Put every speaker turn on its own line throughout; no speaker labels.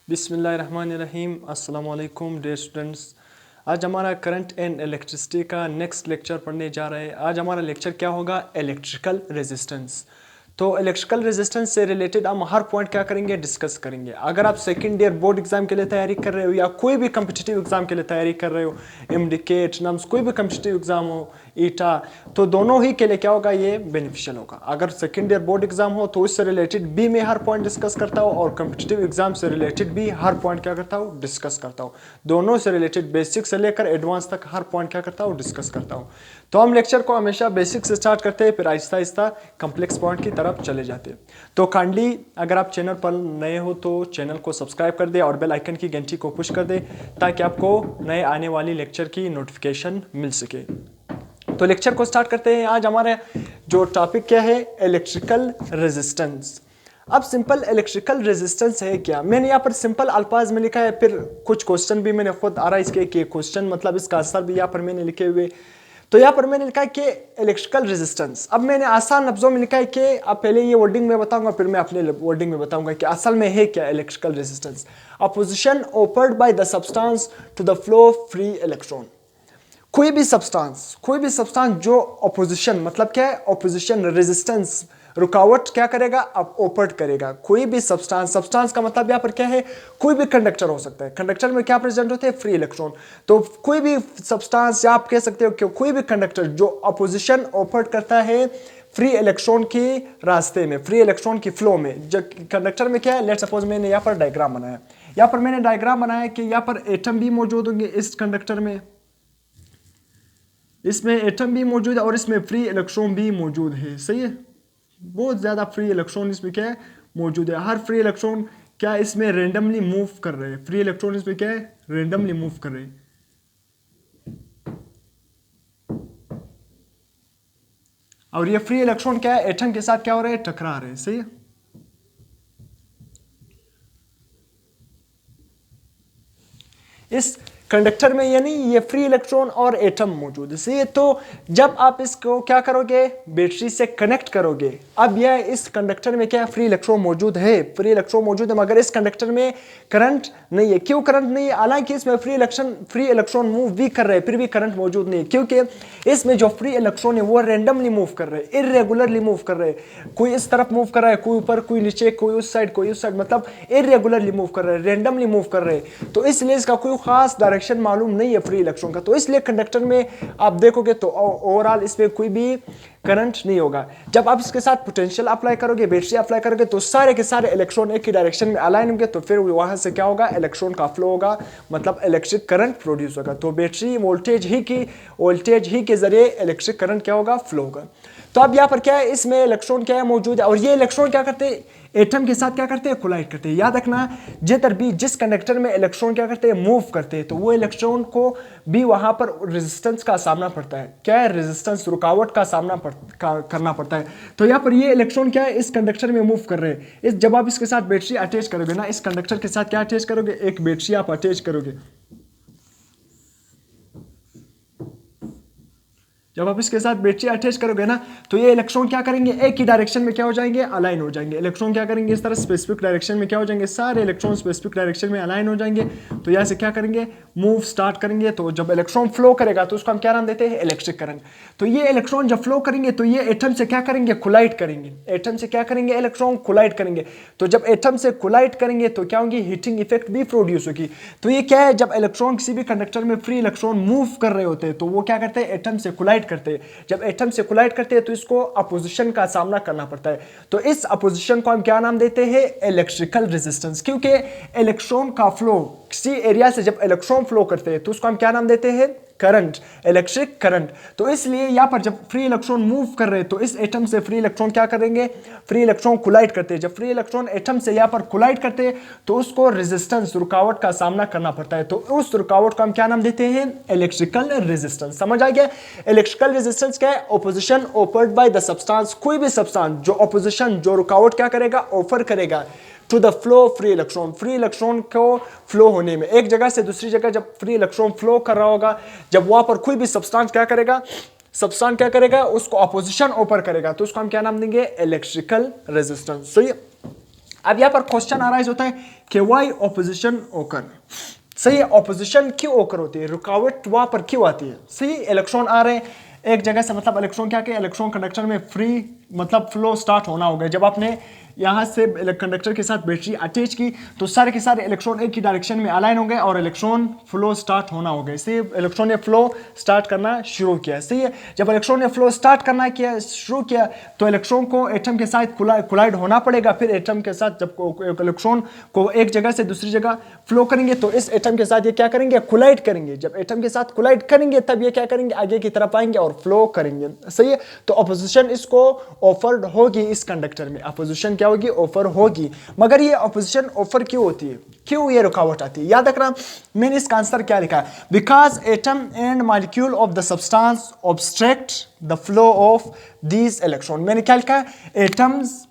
बिस्मिल्लाहिर्रहमानिर्रहीम। अस्सलाम वालेकुम डियर स्टूडेंट्स। आज हमारा करंट एंड इलेक्ट्रिसिटी का नेक्स्ट लेक्चर पढ़ने जा रहे हैं। आज हमारा लेक्चर क्या होगा? Electrical resistance. तो इलेक्ट्रिकल रेजिस्टेंस से रिलेटेड हम हर पॉइंट क्या करेंगे, डिस्कस करेंगे। अगर आप सेकंड ईयर बोर्ड एग्जाम के लिए तैयारी कर रहे हो या कोई भी कम्पिटिटिव एग्जाम के लिए तैयारी कर रहे हो, एमडीके, नम्स, कोई भी कम्पिटिटिव एग्जाम हो, ईटा, तो दोनों ही के लिए क्या होगा, ये बेनिफिशियल होगा। अगर सेकंड ईयर बोर्ड एग्जाम हो तो उससे रिलेटेड भी मैं हर पॉइंट डिस्कस करता हूँ और कम्पिटिटिव एग्जाम से रिलेटेड भी हर पॉइंट क्या करता हूँ, डिस्कस करता हूँ। दोनों से रिलेटेड बेसिक से लेकर एडवांस तक हर पॉइंट क्या करता हूँ, डिस्कस करता हूँ। तो हम लेक्चर को हमेशा बेसिक से स्टार्ट करते हैं, फिर आहिस्ता आहिस्ता कम्प्लेक्स पॉइंट की तरफ चले जाते हैं। तो काइंडली अगर आप चैनल पर नए हो तो चैनल को सब्सक्राइब कर दे और बेल आइकन की घंटी को पुश कर दे ताकि आपको नए आने वाली लेक्चर की नोटिफिकेशन मिल सके। तो लेक्चर को स्टार्ट करते हैं। आज हमारे जो टॉपिक क्या है, इलेक्ट्रिकल रेजिस्टेंस। अब सिंपल इलेक्ट्रिकल रेजिस्टेंस है क्या, मैंने यहाँ पर सिंपल अल्फाज में लिखा है, फिर कुछ क्वेश्चन भी मैंने खुद आ रहा है इसके कि क्वेश्चन मतलब इसका आंसर भी यहाँ पर मैंने लिखे हुए। तो यहाँ पर मैंने लिखा है कि इलेक्ट्रिकल रेजिस्टेंस। अब मैंने आसान लफ्जों में लिखा है कि अब पहले ये वर्डिंग में बताऊंगा, फिर मैं अपने वर्डिंग में बताऊंगा कि असल में है क्या electrical resistance. Opposition offered by the substance to the flow free electron. कोई भी सब्सटेंस जो ऑपोजिशन मतलब क्या है, ऑपोजिशन, रेजिस्टेंस, रुकावट क्या करेगा, अब ओपर्ट करेगा। कोई भी सब्सटेंस का मतलब यहाँ पर क्या है, कोई भी कंडक्टर हो सकता है। कंडक्टर में क्या प्रेजेंट होते हैं, फ्री इलेक्ट्रॉन। तो कोई भी सब्सटेंस या आप कह सकते हो कि कोई भी कंडक्टर जो ऑपोजिशन ओपर्ट करता है फ्री इलेक्ट्रॉन के रास्ते में, फ्री इलेक्ट्रॉन की फ्लो में। जो कंडक्टर में क्या है, लेट्स सपोज मैंने यहाँ पर डायग्राम बनाया, यहाँ पर मैंने डायग्राम बनाया कि यहाँ पर एटम भी मौजूद होंगे इस कंडक्टर में, इसमें एटम भी मौजूद है और इसमें फ्री इलेक्ट्रॉन भी मौजूद है। सही है, बहुत ज़्यादा फ्री इलेक्ट्रॉन इसमें क्या है, मौजूद है। हर फ्री इलेक्ट्रॉन क्या इसमें रेंडमली मूव कर रहे हैं, फ्री इलेक्ट्रॉन इसमें क्या है, रेंडमली मूव कर रहे हैं। और ये फ्री इलेक्ट्रॉन क्या है, एटम के साथ क्या हो रहे हैं, टकरा रहे हैं। सही है, इस कंडक्टर में यानी ये फ्री इलेक्ट्रॉन और एटम मौजूद है। सही है, तो जब आप इसको क्या करोगे, बैटरी से कनेक्ट करोगे, अब यह इस कंडक्टर में क्या फ्री इलेक्ट्रॉन मौजूद है, फ्री इलेक्ट्रॉन मौजूद है, मगर इस कंडक्टर में करंट नहीं है। क्यों करंट नहीं है? हालांकि इसमें फ्री इलेक्ट्रॉन मूव भी कर रहे हैं, फिर भी करंट मौजूद नहीं है, क्योंकि इसमें जो फ्री इलेक्ट्रॉन है वो रैंडमली मूव कर रहे हैं, इरेगुलरली मूव कर रहे हैं। कोई इस तरफ मूव कर रहा है, कोई ऊपर, कोई नीचे, कोई उस साइड, कोई उस साइड, मतलब इरेगुलरली मूव कर रहे हैं, रैंडमली मूव कर रहे हैं। तो इसलिए इसका कोई खास डायरेक्शन मालूम नहीं है फ्री इलेक्ट्रॉन का। तो इसलिए कंडक्टर में आप देखोगे तो ओवरऑल इसमें कोई भी करंट नहीं होगा। जब आप इसके साथ पोटेंशियल अप्लाई करोगे, बैटरी अप्लाई करोगे, तो सारे के सारे इलेक्ट्रॉन एक ही डायरेक्शन में अलाइन होंगे, तो फिर वहां से क्या होगा, इलेक्ट्रॉन का फ्लो होगा, मतलब इलेक्ट्रिक करंट प्रोड्यूस होगा। तो बैटरी वोल्टेज ही के जरिए इलेक्ट्रिक करंट क्या होगा, फ्लो होगा। तो अब यहाँ पर क्या है, इसमें इलेक्ट्रॉन क्या है, मौजूद है, और ये इलेक्ट्रॉन क्या करते हैं, एटम के साथ क्या करते हैं, कोलाइड करते हैं। याद रखना, जिस कंडक्टर में इलेक्ट्रॉन क्या करते हैं, मूव करते हैं, तो वो इलेक्ट्रॉन को भी वहां पर रेजिस्टेंस का सामना पड़ता है। क्या है, रेजिस्टेंस, रुकावट का सामना करना पड़ता है। तो यहाँ पर ये इलेक्ट्रॉन क्या है, इस कंडक्टर में मूव कर रहे हैं। जब आप इसके साथ बैटरी अटैच करोगे ना, इस कंडक्टर के साथ क्या अटैच करोगे, एक बैटरी आप अटैच करोगे। जब आप इसके साथ बैटरी अटैच करोगे ना, तो ये इलेक्ट्रॉन क्या करेंगे, एक ही डायरेक्शन में क्या हो जाएंगे, अलाइन हो जाएंगे। इलेक्ट्रॉन क्या करेंगे, इस तरह स्पेसिफिक डायरेक्शन में क्या हो जाएंगे, सारे इलेक्ट्रॉन स्पेसिफिक डायरेक्शन में अलाइन हो जाएंगे। तो यहाँ से क्या करेंगे, मूव स्टार्ट करेंगे। तो जब इलेक्ट्रॉन फ्लो करेगा तो उसको हम क्या नाम देते हैं, इलेक्ट्रिक करंट। तो ये इलेक्ट्रॉन जब फ्लो करेंगे तो ये एटम से क्या करेंगे, कोलाइड करेंगे। एटम से क्या करेंगे, इलेक्ट्रॉन कोलाइड करेंगे। तो जब एटम से कोलाइड करेंगे तो क्या होंगी, हीटिंग इफेक्ट भी प्रोड्यूस होगी। तो ये क्या है, जब इलेक्ट्रॉन किसी भी कंडक्टर में फ्री इलेक्ट्रॉन मूव कर रहे होते हैं तो वो क्या करते हैं, एटम से कोलाइड करते हैं। जब एटम से कोलाइड करते हैं तो इसको अपोजिशन का सामना करना पड़ता है। तो इस अपोजिशन को हम क्या नाम देते हैं, इलेक्ट्रिकल रेजिस्टेंस। क्योंकि इलेक्ट्रॉन का फ्लो, किसी एरिया से जब इलेक्ट्रॉन फ्लो करते हैं तो उसको हम क्या नाम देते हैं, करंट, इलेक्ट्रिक करंट। तो इसलिए यहां पर जब फ्री इलेक्ट्रॉन मूव कर रहे हैं तो इस एटम से फ्री इलेक्ट्रॉन क्या करेंगे, फ्री इलेक्ट्रॉन कोलाइड करते हैं। जब फ्री इलेक्ट्रॉन एटम से यहां पर कोलाइड करते हैं तो उसको रेजिस्टेंस, रुकावट का सामना करना पड़ता है। तो उस रुकावट को हम क्या नाम देते हैं, इलेक्ट्रिकल रेजिस्टेंस। समझ आ गया? इलेक्ट्रिकल रेजिस्टेंस क्या है, opposition offered by the substance. कोई भी सब्सटेंस जो ऑपोजिशन, जो रुकावट क्या करेगा, ऑफर करेगा to the flow free electron, free electron को फ्लो होने में। एक जगह से दूसरी जगह जब फ्री इलेक्ट्रॉन फ्लो कर रहा होगा, जब वहां पर कोई भी सब्सटेंस क्या करेगा, उसको अपोजिशन ऑफर करेगा, तो उसको हम क्या नाम देंगे, इलेक्ट्रिकल रेजिस्टेंस। सही है, अब यहाँ पर क्वेश्चन अराइज होता है कि वाई ऑपोजिशन ओकर, सही है, ऑपोजिशन क्यों ओकर होती है, रुकावट वहां पर क्यों आती है। सही, इलेक्ट्रॉन आ रहे हैं एक जगह से, मतलब इलेक्ट्रॉन क्या है, इलेक्ट्रॉन कंडक्टर में फ्री मतलब फ्लो स्टार्ट होना होगा। जब आपने यहाँ से कंडक्टर के साथ बैटरी अटैच की तो सारे के सारे इलेक्ट्रॉन एक ही डायरेक्शन में अलाइन हो गए और इलेक्ट्रॉन फ्लो स्टार्ट होना हो गया। सही, इलेक्ट्रॉन ने फ्लो स्टार्ट करना शुरू किया। सही है, जब इलेक्ट्रॉन ने फ्लो स्टार्ट करना किया शुरू किया तो इलेक्ट्रॉन को एटम के साथ कोलाइड होना पड़ेगा। फिर एटम के साथ जब इलेक्ट्रॉन को एक जगह से दूसरी जगह फ्लो करेंगे तो इस एटम के साथ ये क्या करेंगे, कोलाइड करेंगे। जब एटम के साथ कोलाइड करेंगे तब ये क्या करेंगे, आगे की तरफ आएंगे और फ्लो करेंगे। सही है, तो अपोजिशन इसको ऑफर्ड होगी इस कंडक्टर में, अपोजिशन क्या होगी, ऑफर होगी। मगर ये अपोजिशन ऑफर क्यों होती है, क्यों ये रुकावट आती है। याद रखना मैंने इसका आंसर क्या लिखा है, because atom and molecule of the substance obstruct the flow of these electron. मैंने क्या लिखा है, एटम्स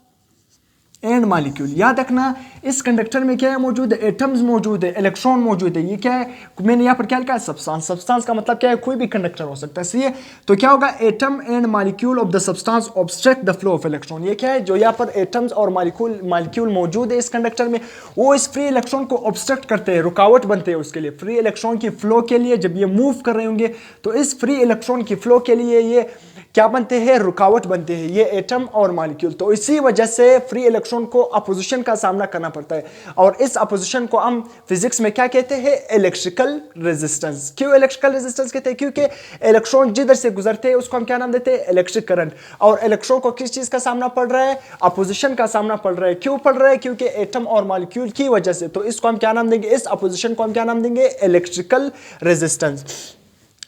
एंड मॉलिक्यूल। याद रखना इस कंडक्टर में क्या है मौजूद है, एटम्स मौजूद है, इलेक्ट्रॉन मौजूद है। ये क्या है, मैंने यहाँ पर क्या लिखा है, सब्सटेंस। सब्सटेंस का मतलब क्या है, कोई भी कंडक्टर हो सकता है। सही है, तो क्या होगा, atom and molecule of the substance obstruct the flow of electron. ये क्या है, जो यहाँ पर एटम्स और मॉलिक्यूल मौजूद है इस कंडक्टर में, वो इस फ्री इलेक्ट्रॉन को ऑब्स्ट्रक्ट करते हैं, रुकावट बनते हैं उसके लिए, फ्री इलेक्ट्रॉन की फ्लो के लिए। जब ये मूव कर रहे होंगे तो इस फ्री इलेक्ट्रॉन की फ्लो के लिए ये क्या बनते हैं, रुकावट बनते हैं, ये एटम और मॉलिक्यूल। तो इसी वजह से फ्री इलेक्ट्रॉन को अपोजिशन का सामना करना पड़ता है और इस अपोजिशन को हम फिजिक्स में क्या कहते हैं, इलेक्ट्रिकल रेजिस्टेंस। क्यों इलेक्ट्रिकल रेजिस्टेंस कहते हैं, क्योंकि इलेक्ट्रॉन जिधर से गुजरते हैं उसको हम क्या नाम देते हैं, इलेक्ट्रिक करंट। और इलेक्ट्रॉन को किस चीज का सामना पड़ रहा है, अपोजिशन का सामना पड़ रहा है। क्यों पड़ रहा है, क्योंकि एटम और मॉलिक्यूल की वजह से। तो इसको हम क्या नाम देंगे, इस अपोजिशन को हम क्या नाम देंगे, इलेक्ट्रिकल रेजिस्टेंस।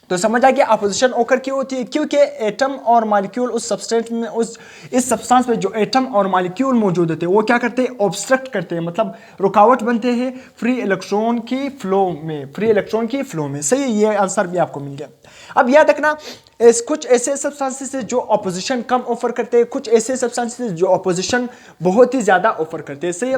तो समझ आ गया अपोजिशन ओकर क्यों होती है, क्योंकि एटम और मॉलिक्यूल उस सब्सटेंस में, इस सब्सटेंस में जो एटम और मॉलिक्यूल मौजूद होते हैं वो क्या करते हैं, ऑब्स्ट्रक्ट करते हैं, मतलब रुकावट बनते हैं फ्री इलेक्ट्रॉन की फ्लो में, फ्री इलेक्ट्रॉन की फ्लो में। सही, ये आंसर भी आपको मिल गया। अब याद रखना कुछ ऐसे सब्सटेंसेस जो अपोजिशन कम ऑफर करते हैं, कुछ ऐसे सब्सटेंसेस जो अपोजिशन बहुत ही ज्यादा ऑफर करते हैं। सही,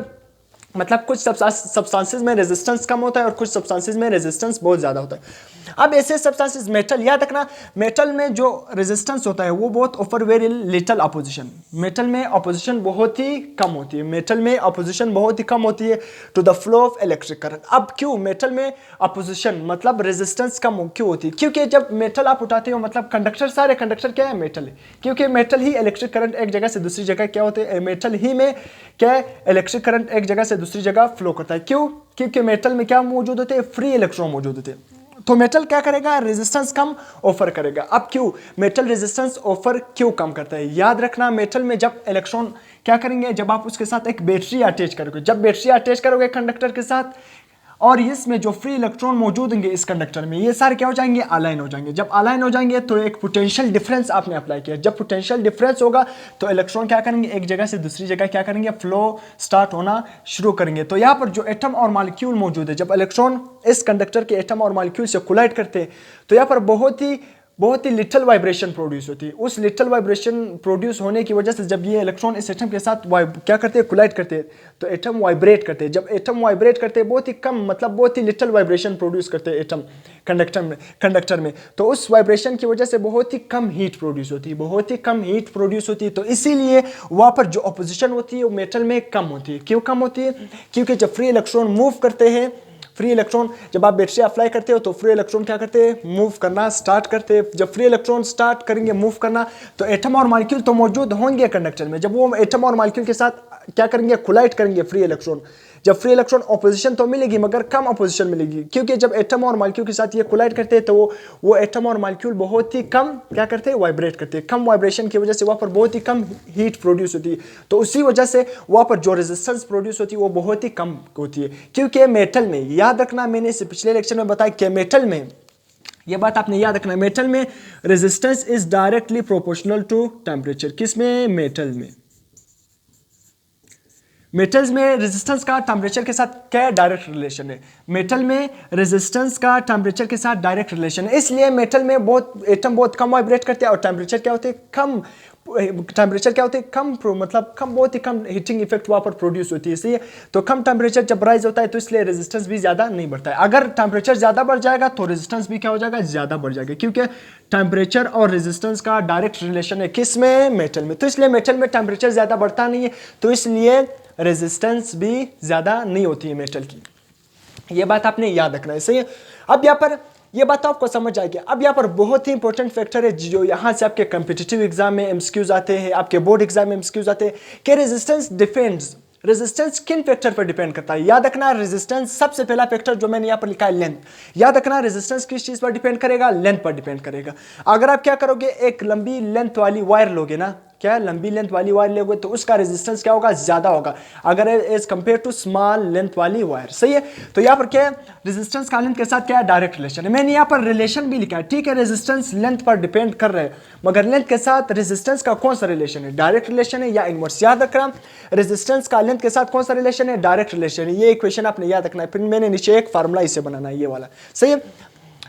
मतलब कुछ सब्सटेंसेस में रेजिस्टेंस कम होता है और कुछ सब्सटेंसेस में रेजिस्टेंस बहुत ज्यादा होता है। अब ऐसे सब्सटेंसेस, मेटल, याद रखना मेटल में जो रेजिस्टेंस होता है वो बहुत offer very little opposition. Metal में अपोजिशन बहुत ही कम होती है, मेटल में अपोजिशन बहुत ही कम होती है to the flow of electric current. अब क्यों मेटल में अपोजिशन मतलब रेजिस्टेंस कम क्यों होती है, क्योंकि जब मेटल आप उठाते हो, मतलब कंडक्टर, सारे कंडक्टर क्या है, मेटल है, क्योंकि मेटल ही इलेक्ट्रिक करंट एक जगह से दूसरी जगह क्या होते हैं, मेटल ही में क्या इलेक्ट्रिक करंट एक जगह से दूसरी जगह फ्लो करता है। क्यों, क्योंकि मेटल में क्या मौजूद होते हैं, फ्री इलेक्ट्रॉन मौजूद होते हैं। तो मेटल क्या करेगा, रेजिस्टेंस कम ऑफर करेगा। अब क्यों मेटल रेजिस्टेंस ऑफर क्यों कम करता है, याद रखना मेटल में जब इलेक्ट्रॉन क्या करेंगे, जब आप उसके साथ एक बैटरी अटैच करोगे, जब बैटरी अटैच करोगे कंडक्टर के साथ और इसमें जो फ्री इलेक्ट्रॉन मौजूद होंगे इस कंडक्टर में, ये सारे क्या हो जाएंगे, अलाइन हो जाएंगे। जब अलाइन हो जाएंगे तो एक पोटेंशियल डिफरेंस आपने अप्लाई किया। जब पोटेंशियल डिफरेंस होगा तो इलेक्ट्रॉन क्या करेंगे, एक जगह से दूसरी जगह क्या करेंगे, फ्लो स्टार्ट होना शुरू करेंगे। तो यहाँ पर जो एटम और मॉलिक्यूल मौजूद है, जब इलेक्ट्रॉन इस कंडक्टर के एटम और मॉलिक्यूल से कोलाइड करते हैं तो यहाँ पर बहुत ही लिटिल वाइब्रेशन प्रोड्यूस होती है। उस लिटिल वाइब्रेशन प्रोड्यूस होने की वजह से जब ये इलेक्ट्रॉन इस एटम के साथ क्या करते हैं, कोलाइड करते हैं, तो एटम वाइब्रेट करते हैं। जब एटम वाइब्रेट करते हैं बहुत ही कम, मतलब बहुत ही लिटिल वाइब्रेशन प्रोड्यूस करते हैं एटम कंडक्टर में, तो उस वाइब्रेशन की वजह से बहुत ही कम हीट प्रोड्यूस होती है, बहुत ही कम हीट प्रोड्यूस होती है। तो इसीलिए वहाँ पर जो अपोजिशन होती है वो मेटल में कम होती है। क्यों कम होती है, क्योंकि जब फ्री इलेक्ट्रॉन मूव करते हैं, फ्री इलेक्ट्रॉन जब आप बैटरी अप्लाई करते हो तो फ्री इलेक्ट्रॉन क्या करते हैं, मूव करना स्टार्ट करते हैं। जब फ्री इलेक्ट्रॉन स्टार्ट करेंगे मूव करना तो एटम और मॉलिक्यूल तो मौजूद होंगे कंडक्टर में, जब वो एटम और मॉलिक्यूल के साथ क्या करेंगे, कोलाइड करेंगे फ्री इलेक्ट्रॉन। जब फ्री इलेक्ट्रॉन ऑपोजिशन तो मिलेगी मगर कम ऑपोजिशन मिलेगी, क्योंकि जब एटम और मॉलिक्यूल के साथ ये कोलाइड करते हैं तो वो एटम और मॉलिक्यूल बहुत ही कम क्या करते हैं, वाइब्रेट करते हैं। कम वाइब्रेशन की वजह से वहाँ पर बहुत ही कम हीट प्रोड्यूस होती है। तो उसी वजह से वहाँ पर जो रेजिस्टेंस प्रोड्यूस होती है वो बहुत ही कम होती है। क्योंकि मेटल में, याद रखना मैंने इसे पिछले लेक्चर में बताया कि मेटल में, ये बात आपने याद रखना, मेटल में resistance is directly proportional to temperature. किसमें, मेटल में। मेटल्स में रेजिस्टेंस का टेम्परेचर के साथ क्या डायरेक्ट रिलेशन है, मेटल में रेजिस्टेंस का टेम्परेचर के साथ डायरेक्ट रिलेशन है। इसलिए मेटल में एटम बहुत कम वाइब्रेट करते हैं और टेम्परेचर क्या होते हैं, कम टेम्परेचर क्या होते हैं, कम, मतलब कम, बहुत ही कम हीटिंग इफेक्ट वहाँ पर प्रोड्यूस होती है। इसलिए तो कम टेम्परेचर जब राइज होता है तो इसलिए रेजिस्टेंस भी ज़्यादा नहीं बढ़ता है। अगर टेम्परेचर ज़्यादा बढ़ जाएगा तो रेजिस्टेंस भी क्या हो जाएगा, ज़्यादा बढ़ जाएगा, क्योंकि टेम्परेचर और रेजिस्टेंस का डायरेक्ट रिलेशन है किस में, मेटल में। तो इसलिए मेटल में टेम्परेचर ज़्यादा बढ़ता नहीं है, तो इसलिए रेजिस्टेंस भी ज़्यादा नहीं होती है मेटल की। ये बात आपने याद रखना है, सही है। अब यहाँ पर ये बात तो आपको समझ आएगी। अब यहाँ पर बहुत ही इंपॉर्टेंट फैक्टर है जो यहाँ से आपके कम्पिटिटिव एग्जाम में एमसीक्यूज आते हैं, आपके बोर्ड एग्जाम में एमसीक्यूज आते हैं कि रेजिस्टेंस डिपेंड्स, रेजिस्टेंस किन फैक्टर पर डिपेंड करता है। याद रखना रेजिस्टेंस सबसे पहला फैक्टर जो मैंने यहाँ पर लिखा है लेंथ। याद रखना रेजिस्टेंस किस चीज पर डिपेंड करेगा, लेंथ पर डिपेंड करेगा। अगर आप क्या करोगे, एक लंबी लेंथ वाली वायर लोगे ना, क्या लंबी लेंथ वाली वायर लोगे तो उसका रेजिस्टेंस क्या होगा, ज्यादा होगा अगर as compare to small length वाली वायर, सही है। तो यहाँ पर क्या है, रेजिस्टेंस का लेंथ के साथ क्या है, डायरेक्ट रिलेशन है। मैंने यहाँ पर रिलेशन भी लिखा है, ठीक है, रेजिस्टेंस लेंथ पर डिपेंड कर रहे हैं, मगर लेंथ के साथ रेजिस्टेंस का कौन सा रिलेशन है, डायरेक्ट रिलेशन है या इनवर्स। याद रखना रेजिस्टेंस का लेंथ के साथ कौन सा रिलेशन है, डायरेक्ट रिलेशन है। ये इक्वेशन आपने याद रखना है, फिर मैंने नीचे एक फार्मूला इसे बनाना है, ये वाला, सही है।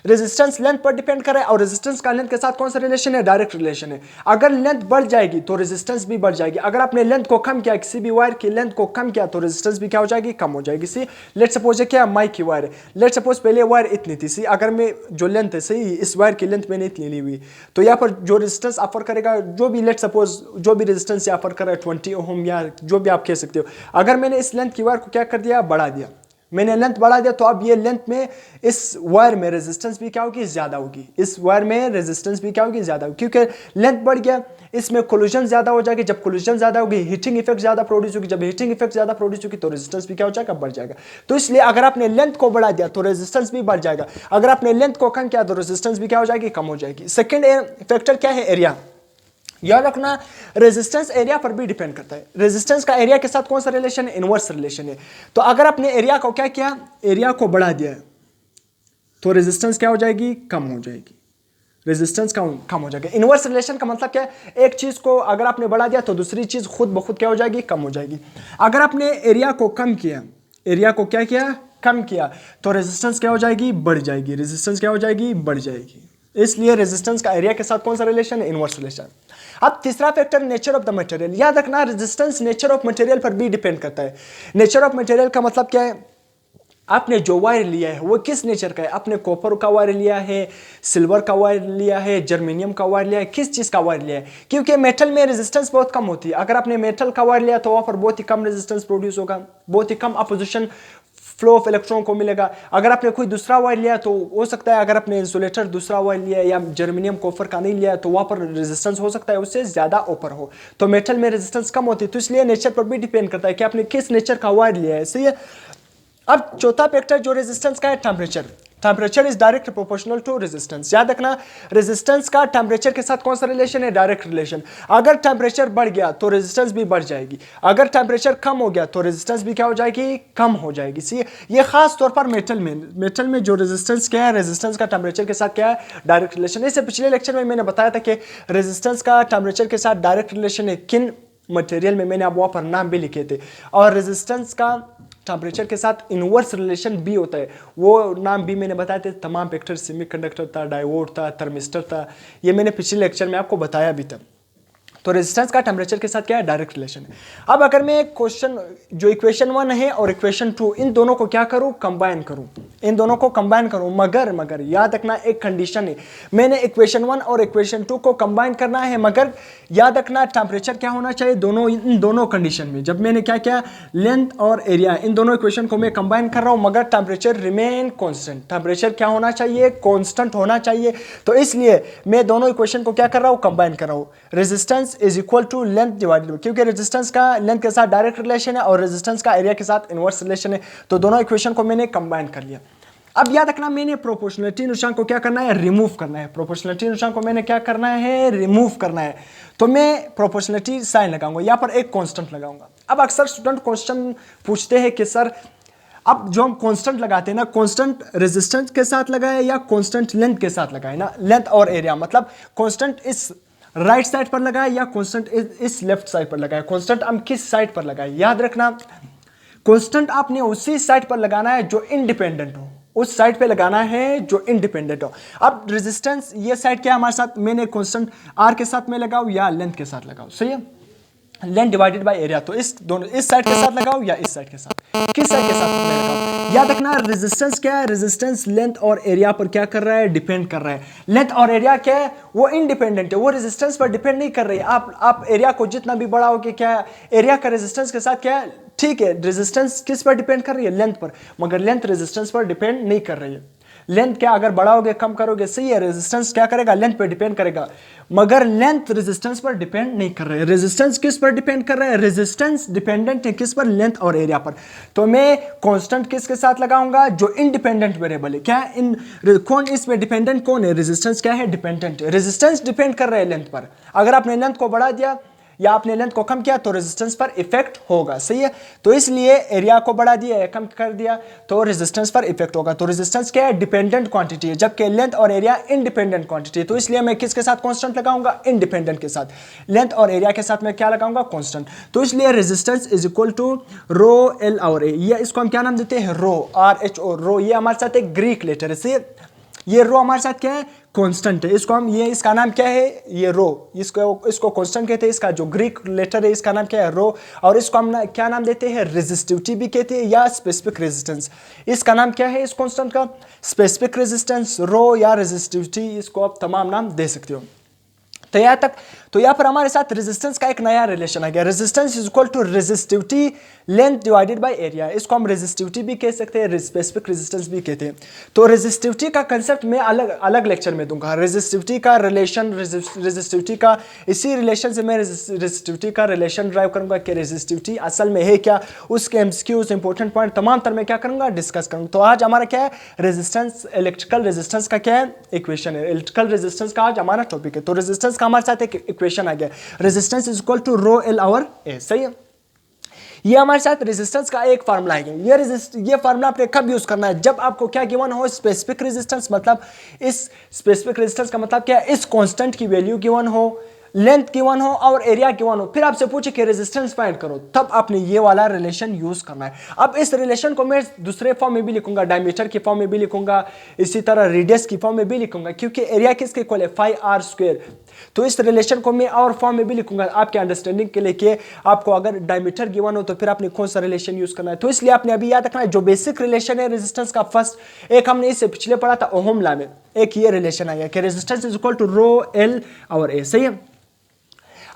रेजिस्टेंस लेंथ पर डिपेंड कर रहा है और रेजिस्टेंस का लेंथ के साथ कौन सा रिलेशन है, डायरेक्ट रिलेशन है। अगर लेंथ बढ़ जाएगी तो रेजिस्टेंस भी बढ़ जाएगी। अगर आपने लेंथ को कम किया, किसी भी वायर की लेंथ को कम किया तो रेजिस्टेंस भी क्या हो जाएगी, कम हो जाएगी। सी लेट सपोज क्या माइक की वायर है, लेट सपोज पहले वायर इतनी थी, सी अगर मैं जो लेंथ है, सही, इस वायर की लेंथ मैंने इतनी ली हुई, तो यहाँ पर जो रेजिस्टेंस ऑफर करेगा, जो भी लेट सपोज जो भी रेजिस्टेंस ऑफर कर रहा है 20 ओम या जो भी आप कह सकते हो, अगर मैंने इस लेंथ की वायर को क्या कर दिया, बढ़ा दिया, मैंने लेंथ बढ़ा दिया, तो अब ये लेंथ में इस वायर में रेजिस्टेंस भी क्या होगी, ज्यादा होगी। इस वायर में रेजिस्टेंस भी क्या होगी, ज्यादा होगी, क्योंकि लेंथ बढ़ गया, इसमें कोलिजन ज्यादा हो जाएगी। जब कोलिजन ज्यादा होगी हीटिंग इफेक्ट ज्यादा प्रोड्यूस होगी, जब हीटिंग इफेक्ट ज्यादा प्रोड्यूस होगी तो रेजिस्टेंस भी क्या हो जाएगा, बढ़ जाएगा। तो इसलिए अगर आपने लेंथ को बढ़ा दिया तो रेजिस्टेंस भी बढ़ जाएगा, अगर आपने लेंथ को कम किया तो रेजिस्टेंस भी क्या हो जाएगी, कम हो जाएगी। सेकेंड फैक्टर क्या है, एरिया। याद रखना रेजिस्टेंस एरिया पर भी डिपेंड करता है। रेजिस्टेंस का एरिया के साथ कौन सा रिलेशन है, इनवर्स रिलेशन है। तो अगर आपने एरिया को क्या किया, एरिया को बढ़ा दिया तो रेजिस्टेंस क्या हो जाएगी, कम हो जाएगी, रेजिस्टेंस कम हो जाएगा। इनवर्स रिलेशन का मतलब क्या है, एक चीज को अगर आपने बढ़ा दिया तो दूसरी चीज खुद ब खुद क्या हो जाएगी, कम हो जाएगी। अगर आपने एरिया को कम किया, एरिया को क्या किया, कम किया, तो रेजिस्टेंस क्या हो जाएगी, बढ़ जाएगी, रेजिस्टेंस क्या हो जाएगी, बढ़ जाएगी। इसलिए रेजिस्टेंस का एरिया के साथ कौन सा रिलेशन है, इनवर्स रिलेशन। अब तीसरा factor nature of the material. याद रखना रेजिस्टेंस नेचर ऑफ मटेरियल पर भी डिपेंड करता है। नेचर ऑफ मटेरियल का मतलब क्या है, आपने जो वायर लिया है वो किस नेचर का है, आपने कॉपर का वायर लिया है, सिल्वर का वायर लिया है, जर्मेनियम का वायर लिया है, किस चीज का वायर लिया है। क्योंकि मेटल में रेजिस्टेंस बहुत कम होती है। अगर आपने मेटल का वायर लिया तो वहां पर बहुत ही कम रेजिस्टेंस प्रोड्यूस होगा, बहुत ही कम अपोजिशन फ्लो ऑफ इलेक्ट्रॉन को मिलेगा। अगर आपने कोई दूसरा वायर लिया तो हो सकता है, अगर आपने इंसुलेटर दूसरा वायर लिया या जर्मेनियम कॉपर का नहीं लिया तो वहां पर रेजिस्टेंस हो सकता है उससे ज्यादा ऊपर हो। तो मेटल में रेजिस्टेंस कम होती है, तो इसलिए नेचर पर भी डिपेंड करता है कि आपने किस नेचर का वायर लिया है, सही है। अब चौथा फैक्टर जो रेजिस्टेंस का है, temperature. Temperature is direct proportional to resistance. याद रखना रेजिस्टेंस का टेम्परेचर के साथ कौन सा रिलेशन है, डायरेक्ट रिलेशन। अगर टेम्परेचर बढ़ गया तो रेजिस्टेंस भी बढ़ जाएगी, अगर टेम्परेचर कम हो गया तो रेजिस्टेंस भी क्या हो जाएगी, कम हो जाएगी। सी ये खास तौर पर मेटल में जो रेजिस्टेंस क्या है, रेजिस्टेंस का टेम्परेचर के साथ क्या है, डायरेक्ट रिलेशन। इससे पिछले लेक्चर में मैंने बताया था कि रेजिस्टेंस का टेम्परेचर के साथ डायरेक्ट रिलेशन है किन मटेरियल में, मैंने अब वहां पर नाम भी लिखे थे। और रेजिस्टेंस का टेम्परेचर के साथ इनवर्स रिलेशन भी होता है, वो नाम भी मैंने बताए थे। तमाम फैक्टर, सेमीकंडक्टर था, डायोड था, थर्मिस्टर था, ये मैंने पिछले लेक्चर में आपको बताया भी था। तो रेजिस्टेंस का टेम्परेचर के साथ क्या है, डायरेक्ट रिलेशन है। अब अगर मैं क्वेश्चन जो इक्वेशन 1 है और इक्वेशन 2, इन दोनों को क्या करूं, कंबाइन करूं, इन दोनों को कंबाइन करूं, मगर याद रखना एक कंडीशन है, मैंने इक्वेशन 1 और इक्वेशन 2 को कंबाइन करना है, मगर याद रखना टेम्परेचर क्या होना चाहिए, दोनों, इन दोनों कंडीशन में। जब मैंने क्या किया, लेंथ और एरिया, इन दोनों इक्वेशन को मैं कंबाइन कर रहा हूं, मगर टेम्परेचर रिमेन कॉन्स्टेंट। टेम्परेचर क्या होना चाहिए, कॉन्स्टेंट होना चाहिए। तो इसलिए मैं दोनों इक्वेशन को क्या कर रहा हूं, कंबाइन कर रहा हूं। Resistance is equal to length divided, क्योंकि रेजिस्टेंस का लेंथ के साथ डायरेक्ट रिलेशन है और रेजिस्टेंस का एरिया के साथ इनवर्स रिलेशन है, तो दोनों इक्वेशन को मैंने कंबाइन कर लिया। अब याद रखना मैंने प्रोपोर्शनलिटी निशान को क्या करना है, रिमूव करना है। प्रोपोर्शनलिटी निशान को मैंने क्या करना है, रिमूव करना है। तो मैं प्रोपोर्शनलिटी साइन लगाऊंगा, यहां पर एक कांस्टेंट लगाऊंगा। अब अक्सर स्टूडेंट क्वेश्चन पूछते हैं कि सर अब जो हम कांस्टेंट लगाते हैं ना, कांस्टेंट रेजिस्टेंस के साथ लगाए या कांस्टेंट लेंथ के साथ लगाए ना, लेंथ और एरिया, मतलब कांस्टेंट इस राइट साइड पर लगाए या कांस्टेंट इस लेफ्ट साइड पर लगाए, कांस्टेंट हम किस साइड पर लगाए। याद रखना कांस्टेंट आपने उसी साइड पर लगाना है जो इंडिपेंडेंट हो, उस साइड पे लगाना है जो इंडिपेंडेंट हो। अब रेजिस्टेंस ये साइड क्या हमारे साथ, मैंने कांस्टेंट आर के साथ में लगाऊं या लेंथ के साथ लगाऊं, सही है, लेंथ डिवाइडेड बाय एरिया। तो इस दोनों, इस साइड के साथ लगाओ या इस साइड के साथ, किस साइड के साथ मैं लगाऊं। याद रखना रेजिस्टेंस क्या है, रेजिस्टेंस लेंथ और एरिया पर क्या कर रहा है, डिपेंड कर रहा है। लेंथ और एरिया क्या है, वो इंडिपेंडेंट है, वो रेजिस्टेंस पर डिपेंड नहीं कर रही है। आप एरिया को जितना भी बढ़ाओगे, क्या एरिया का रेजिस्टेंस के साथ क्या है, ठीक है, रेजिस्टेंस किस पर डिपेंड कर रही है? लेंथ पर, मगर लेंथ रेजिस्टेंस पर डिपेंड नहीं कर रही है। लेंथ क्या अगर बढ़ाओगे कम करोगे, सही है, रेजिस्टेंस क्या करेगा? लेंथ पर डिपेंड करेगा, मगर लेंथ रेजिस्टेंस पर डिपेंड नहीं कर रहा है। रेजिस्टेंस किस पर डिपेंड कर रहा है? रेजिस्टेंस डिपेंडेंट है किस पर? लेंथ और एरिया पर। तो मैं कांस्टेंट किसके साथ लगाऊंगा? जो इंडिपेंडेंट वेरिएबल है। क्या इन कौन इसमें डिपेंडेंट कौन है? रेजिस्टेंस क्या है? डिपेंडेंट है। रेजिस्टेंस डिपेंड कर रहा है लेंथ पर। अगर आपने लेंथ को बढ़ा दिया या आपने लेंथ को कम किया तो रेजिस्टेंस पर इफेक्ट होगा, सही है। तो इसलिए एरिया को बढ़ा दिया या कम कर दिया तो रेजिस्टेंस पर इफेक्ट होगा। तो रेजिस्टेंस क्या है? डिपेंडेंट क्वांटिटी है, जबकि लेंथ और एरिया इंडिपेंडेंट क्वांटिटी है। तो इसलिए मैं किसके साथ कांस्टेंट लगाऊंगा? इंडिपेंडेंट के साथ। लेंथ और एरिया के साथ मैं क्या लगाऊंगा? कांस्टेंट। तो इसलिए resistance is equal to rho L और ए। ये इसको हम क्या नाम देते हैं? रो, RHO, रो। ये हमारे साथ एक ग्रीक लेटर है, सही है। ये रो हमारे साथ क्या है? कांस्टेंट है। इसको हम, ये इसका नाम क्या है? ये रो, इसको कांस्टेंट कहते हैं। इसका जो ग्रीक लेटर है इसका नाम क्या है? रो। और इसको हम क्या नाम देते हैं? रेजिस्टिविटी भी कहते हैं या स्पेसिफिक रेजिस्टेंस। इसका नाम क्या है इस कांस्टेंट का? स्पेसिफिक रेजिस्टेंस, रो या रेजिस्टिविटी, इसको आप तमाम नाम दे सकते हो। तो यहाँ तक, तो यहाँ पर हमारे साथ रेजिस्टेंस का एक नया रिलेशन आ गया। Resistance is equal to resistivity length divided by area. इसको हम रेजिस्टिविटी भी कह सकते हैं, स्पेसिफिक रेजिस्टेंस भी कहते हैं। तो रेजिस्टिविटी का कंसेप्ट मैं अलग अलग लेक्चर में दूंगा। रेजिस्टिविटी का रिलेशन, रेजिस्टिविटी का, इसी रिलेशन से मैं रेजिस्टिविटी का रिलेशन ड्राइव करूंगा कि रेजिस्टिविटी असल में है क्या, उसके एमसीक्यूज, इंपॉर्टेंट पॉइंट तमाम तरह में क्या करूंगा? डिस्कस करूंगा। तो आज हमारा क्या है? रेजिस्टेंस, इलेक्ट्रिकल रेजिस्टेंस का क्या है? इक्वेशन है। इलेक्ट्रिकल रेजिस्टेंस का आज हमारा टॉपिक है। तो रेजिस्टेंस का हमारे साथ एक इक्वेशन आ गया, resistance is equal to rho L और ए, सही है। ये हमारे साथ रेजिस्टेंस का एक फार्मूला है। ये फार्मूला आपने कब यूज करना है? जब आपको क्या गिवन हो? Specific resistance. मतलब इस स्पेसिफिक रेजिस्टेंस का मतलब क्या है? इस कांस्टेंट की वैल्यू गिवन हो, लेंथ गिवन हो और एरिया गिवन हो, फिर आपसे पूछे कि रेजिस्टेंस फाइंड करो, तब आपने ये वाला रिलेशन यूज करना है। अब इस रिलेशन को मैं दूसरे फॉर्म में भी लिखूंगा, डायमीटर की फॉर्म में भी लिखूंगा, इसी तरह रेडियस की फॉर्म में भी लिखूंगा, क्योंकि एरिया किसके इक्वल है? 5r²। तो इस रिलेशन को मैं और फॉर्म में भी लिखूंगा आपके अंडरस्टैंडिंग के लिए कि आपको अगर डायमीटर गिवन हो तो फिर आपने कौन सा रिलेशन यूज करना है। तो इसलिए आपने अभी याद रखना है जो बेसिक रिलेशन है रेजिस्टेंस का, फर्स्ट एक हमने इससे पिछले पढ़ा था ओहम लॉ में, एक ये रिलेशन आया कि resistance is equal to rho L और ए, सही है।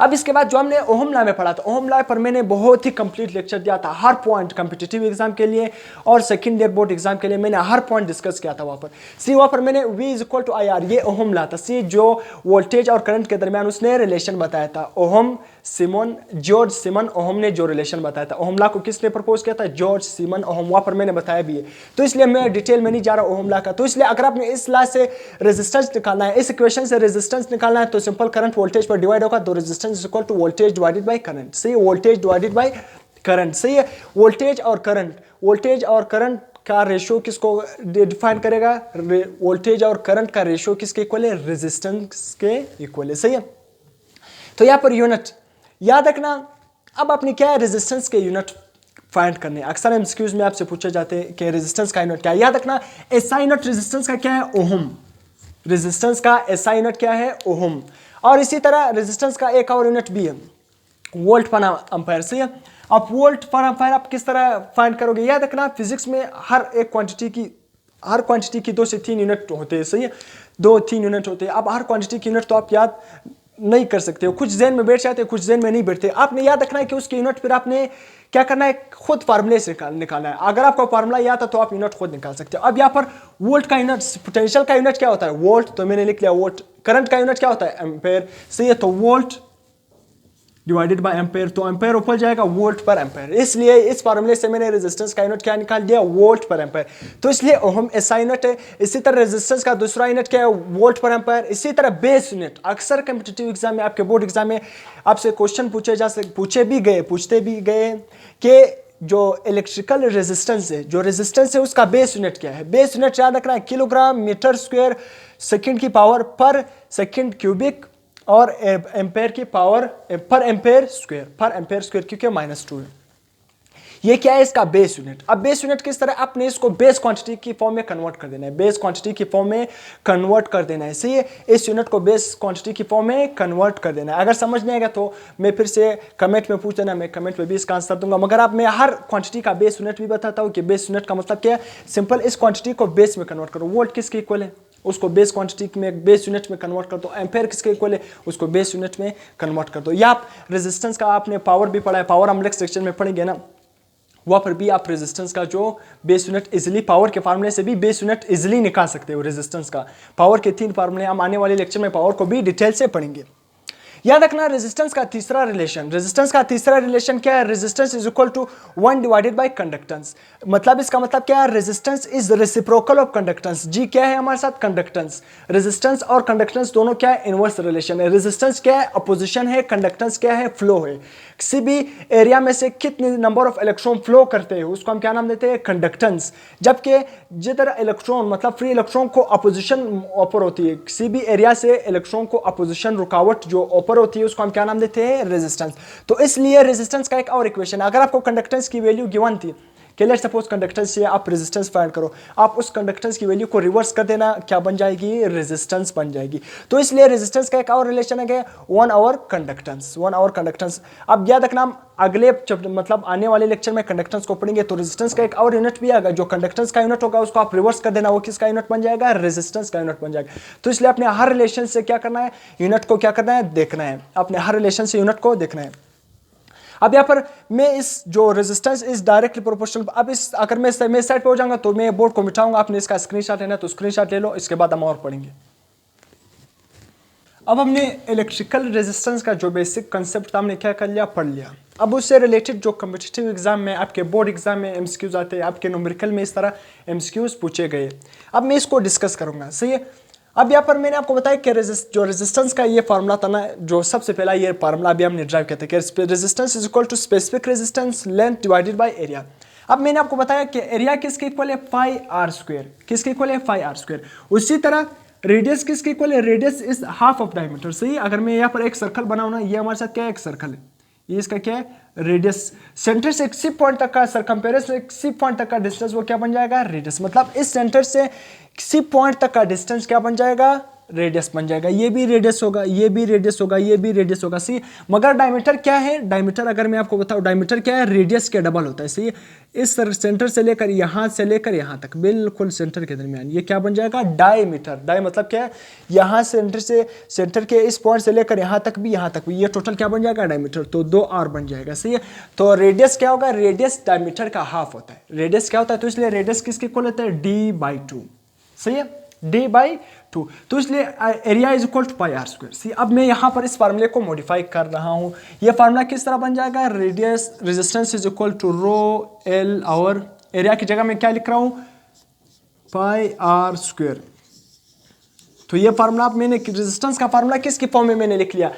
अब इसके बाद जो हमने ओहम लॉ में पढ़ा था, ओहम लॉ पर मैंने बहुत ही कंप्लीट लेक्चर दिया था, हर पॉइंट कॉम्पिटिटिव एग्जाम के लिए और सेकंड ईयर बोर्ड एग्जाम के लिए मैंने हर पॉइंट डिस्कस किया था वहां पर। सी वहां पर मैंने V is equal to IR, ये ओहम लॉ था। सी जो वोल्टेज और करंट के दरमियान उसने रिलेशन बताया था, ओहम सिमन, जॉर्ज सिमन ओहम ने जो रिलेशन बताया था। ओहम लॉ को किसने प्रपोज किया था? George Simon Ohm. वहां पर मैंने बताया भी है, तो इसलिए मैं डिटेल में नहीं जा रहा ओहम लॉ का। तो इसलिए अगर आपने इस लॉ से रेजिस्टेंस निकालना है, इस इक्वेशन से रेजिस्टेंस निकालना है, तो सिंपल करंट वोल्टेज पर डिवाइड होगा, तो resistance is equal to voltage divided by current, सही है। वोल्टेज डिवाइडेड बाय करंट, सही है। वोल्टेज और करंट, वोल्टेज और करंट का रेशियो किसको डिफाइन करेगा? वोल्टेज और करंट का रेशियो किसके इक्वल है? रेजिस्टेंस के इक्वल है, सही है। तो यहां पर यूनिट याद रखना। अब आपने क्या है? रेजिस्टेंस के यूनिट फाइंड करने। अक्सर एमसीक्यूज में आपसे पूछे जाते हैं कि रेजिस्टेंस का यूनिट क्या है। याद रखना एसआई यूनिट रेजिस्टेंस का क्या है? ओहम। रेजिस्टेंस का एसआई यूनिट क्या है? ओहम। और इसी तरह रेजिस्टेंस का एक और यूनिट भी है, वोल्ट पर एम्पायर, सही है। अब वोल्ट पर एम्पायर आप किस तरह फाइंड करोगे? याद रखना फिजिक्स में हर क्वांटिटी की 2 से 3 यूनिट होते हैं, सही है। 2-3 यूनिट होते हैं। अब हर क्वांटिटी की यूनिट तो आप याद नहीं कर सकते हो, कुछ ज़हन में बैठ जाते हैं, कुछ ज़हन में नहीं बैठते। आपने याद रखना है कि उसकी यूनिट फिर आपने क्या करना है? खुद फार्मूले से निकालना है। अगर आपको फार्मूला याद था तो आप यूनिट खुद निकाल सकते हो। अब यहाँ पर वोल्ट का यूनिट, पोटेंशियल का यूनिट क्या होता है? वोल्ट, तो मैंने लिख लिया वोल्ट। करंट का यूनिट क्या होता है? एम्पेयर, सही है। तो वोल्ट डिवाइडेड बाय एम्पेयर, तो एम्पेयर ऊपर जाएगा वोल्ट पर एम्पेयर, इसलिए इस फार्मूले से मैंने रेजिस्टेंस का यूनिट क्या निकाल दिया? Volt per ampere. तो इसलिए ओहम एसआई यूनिट है। इसी तरह रेजिस्टेंस का दूसरा यूनिट क्या है? Volt per ampere. इसी तरह बेस यूनिट, अक्सर कॉम्पिटिटिव एग्जाम में, आपके बोर्ड एग्जाम में आपसे क्वेश्चन पूछते भी गए कि जो इलेक्ट्रिकल रेजिस्टेंस है, जो रेजिस्टेंस है उसका बेस यूनिट क्या है? बेस यूनिट याद रखना है किलोग्राम मीटर स्क्वायर सेकंड की पावर पर सेकंड क्यूबिक और एम्पेयर की पावर पर एम्पेयर स्क्वायर, क्योंकि -2 है। ये क्या है? इसका बेस यूनिट। अब बेस यूनिट किस तरह? आपने इसको बेस क्वांटिटी की फॉर्म में कन्वर्ट कर देना है, बेस क्वांटिटी की फॉर्म में कन्वर्ट कर देना है, सही है। इस यूनिट को बेस क्वांटिटी की फॉर्म में कन्वर्ट कर देना है। अगर समझ नहीं आएगा तो मैं फिर से कमेंट में पूछ देना, मैं कमेंट में भी इसका आंसर दूंगा। मगर आप मैं हर क्वांटिटी का बेस यूनिट भी बताता हूँ कि बेस यूनिट का मतलब क्या है। सिंपल इस क्वांटिटी को बेस में कन्वर्ट करो। वोल्ट किसके इक्वल है? उसको बेस क्वांटिटी में, बेस यूनिट में कन्वर्ट कर दो। एम्पेयर किसके इक्वल है? उसको बेस यूनिट में कन्वर्ट कर दो। या आप रेजिस्टेंस का आपने पावर भी पढ़ा है, पावर हम नेक्स्ट सेक्शन में पढ़ेंगे ना। वहाँ पर भी आप रेजिस्टेंस का जो बेस यूनिट इजीली, पावर के फार्मूले से भी बेस यूनिट इजीली निकाल सकते हो रेजिस्टेंस का। पावर के 3 फार्मूले हम आने वाले लेक्चर में पावर को भी डिटेल से पढ़ेंगे। याद रखना रेजिस्टेंस का तीसरा रिलेशन क्या है? Resistance is equal to 1 divided by conductance. मतलब इसका मतलब क्या है? Resistance is reciprocal of conductance. G क्या है हमारे साथ? कंडक्टेंस। रेजिस्टेंस और कंडक्टेंस दोनों क्या है? इनवर्स रिलेशन है। रेजिस्टेंस क्या है? अपोजिशन है। कंडक्टेंस क्या है? फ्लो है। किसी भी एरिया में से कितने नंबर ऑफ इलेक्ट्रॉन फ्लो करते हैं उसको हम क्या नाम देते हैं? कंडक्टेंस। जबकि जिधर इलेक्ट्रॉन मतलब फ्री इलेक्ट्रॉन को अपोजिशन ऑफर होती है, किसी भी एरिया से इलेक्ट्रॉन को अपोजिशन रुकावट जो ऑफर होती है उसको हम क्या नाम देते हैं? रेजिस्टेंस। तो इसलिए रेजिस्टेंस का एक और इक्वेशन, अगर आपको कंडक्टेंस की वैल्यू गिवन थी कि लेट्स सपोज कंडक्टेंस से आप रेजिस्टेंस फाइंड करो, आप उस कंडक्टेंस की वैल्यू को रिवर्स कर देना, क्या बन जाएगी? रेजिस्टेंस बन जाएगी। तो इसलिए रेजिस्टेंस का एक और रिलेशन है 1 आवर कंडक्टेंस। अब याद रखना हम अगले मतलब आने वाले लेक्चर में कंडक्टेंस को पढ़ेंगे तो रेजिस्टेंस का एक और यूनिट भी आएगा, जो कंडक्टेंस का यूनिट होगा उसको आप रिवर्स कर देना, वो किसका यूनिट बन जाएगा? रेजिस्टेंस का यूनिट बन जाएगा। तो इसलिए अपने हर रिलेशन से क्या करना है? यूनिट को क्या करना है? देखना है। अपने हर रिलेशन से यूनिट को देखना है। अब यहाँ पर मैं इस जो रेजिस्टेंस इज डायरेक्टली प्रोपोर्शनल, अब इस अगर मैं साइड पे हो जाऊंगा तो मैं बोर्ड को मिटाऊंगा, आपने इसका स्क्रीनशॉट लेना है तो स्क्रीनशॉट ले लो, इसके बाद हम और पढ़ेंगे। अब हमने इलेक्ट्रिकल रेजिस्टेंस का जो बेसिक कंसेप्ट था हमने क्या कर लिया? पढ़ लिया। अब उससे रिलेटेड जो कम्पिटिटिव एग्जाम में, आपके बोर्ड एग्जाम में एमसीक्यूज आते हैं, आपके न्यूमेरिकल में इस तरह एमसीक्यूज पूछे गए, अब मैं इसको डिस्कस करूंगा। सही है। अब यहाँ पर मैंने आपको बताया कि जो रेजिस्टेंस का ये फार्मूला था ना, जो सबसे पहला ये फार्मूला अभी हमने ड्राइव किया था कि resistance is equal to specific resistance length divided by area. अब मैंने आपको बताया कि एरिया किसके इक्वल है? Pi r square. किसके इक्वल है? Pi r square. उसी तरह रेडियस किसके इक्वल है? Radius is half of diameter. सही। अगर मैं यहाँ पर एक सर्कल बनाऊँ ना, ये हमारे साथ क्या है? एक सर्कल है, ये इसका क्या है? रेडियस। सेंटर से किसी पॉइंट तक का सरकमफेरेंस से किसी पॉइंट तक का डिस्टेंस वो क्या बन जाएगा? रेडियस। मतलब इस सेंटर से किसी पॉइंट तक का डिस्टेंस क्या बन जाएगा? रेडियस बन जाएगा। ये भी रेडियस होगा, ये भी रेडियस होगा, ये भी रेडियस होगा। सी मगर डायमीटर क्या है? डायमीटर अगर मैं आपको बताऊं, डायमीटर क्या है? रेडियस के डबल होता है। सी इस सेंटर से लेकर यहां तक बिल्कुल सेंटर के दरमियान ये क्या बन जाएगा? डायमीटर। डाय मतलब क्या है? यहां सेंटर के इस पॉइंट से लेकर यहां तक भी ये टोटल क्या बन जाएगा? डायमीटर। तो 2r बन जाएगा। सही है। तो रेडियस क्या होगा? रेडियस डायमीटर का हाफ होता है। रेडियस क्या होता है? तो इसलिए रेडियस किसके इक्वल होता है? d/2। सही है। d/2। तो इसलिए area is equal to pi r square. सी अब मैं यहां पर इस फार्मूले को मॉडिफाई कर रहा हूं। यह फार्मूला किस तरह बन जाएगा? Resistance is equal to rho L और एरिया की जगह मैं क्या लिख रहा हूं? Pi r square. तो ये फार्मूला मैंने रेजिस्टेंस का फार्मूला किसकी फॉर्म में मैंने लिख लिया?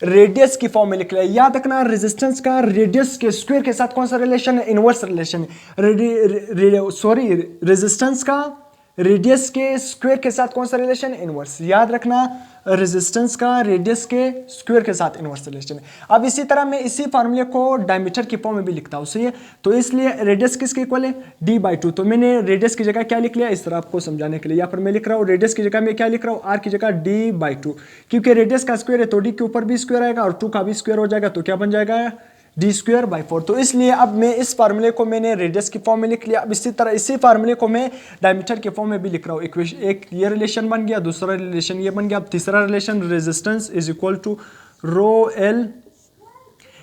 रेडियस की फॉर्म में लिख लिया। याद रखना रेजिस्टेंस का रेडियस के स्क्वायर के साथ कौन सा रिलेशन है? इनवर्स रिलेशन है। सॉरी, रेजिस्टेंस का रेडियस के स्क्वायर के साथ कौन सा रिलेशन? इनवर्स। याद रखना रेजिस्टेंस का रेडियस के स्क्वायर के साथ इनवर्स रिलेशन है। अब इसी तरह मैं इसी फार्मूले को डायमीटर की फॉर्म में भी लिखता हूं। सही है। तो इसलिए रेडियस किसके इक्वल है? d/2। तो मैंने रेडियस की जगह क्या लिख लिया? इस तरह आपको समझाने के लिए यहाँ पर मैं लिख रहा हूँ रेडियस की जगह मैं क्या लिख रहा हूँ? r की जगह d/2, क्योंकि रेडियस का स्क्वायर है तो d के ऊपर भी स्क्वायर आएगा और 2 का भी स्क्वायर हो जाएगा, तो क्या बन जाएगा? d²/4। तो इसलिए अब मैं इस फार्मूले को मैंने रेडियस की फॉर्म में लिख लिया। अब इसी तरह इसी फार्मूले को मैं डायमीटर के फॉर्म में भी लिख रहा हूँ। एक ये रिलेशन बन गया, दूसरा रिलेशन ये बन गया। अब तीसरा relation resistance is equal to rho L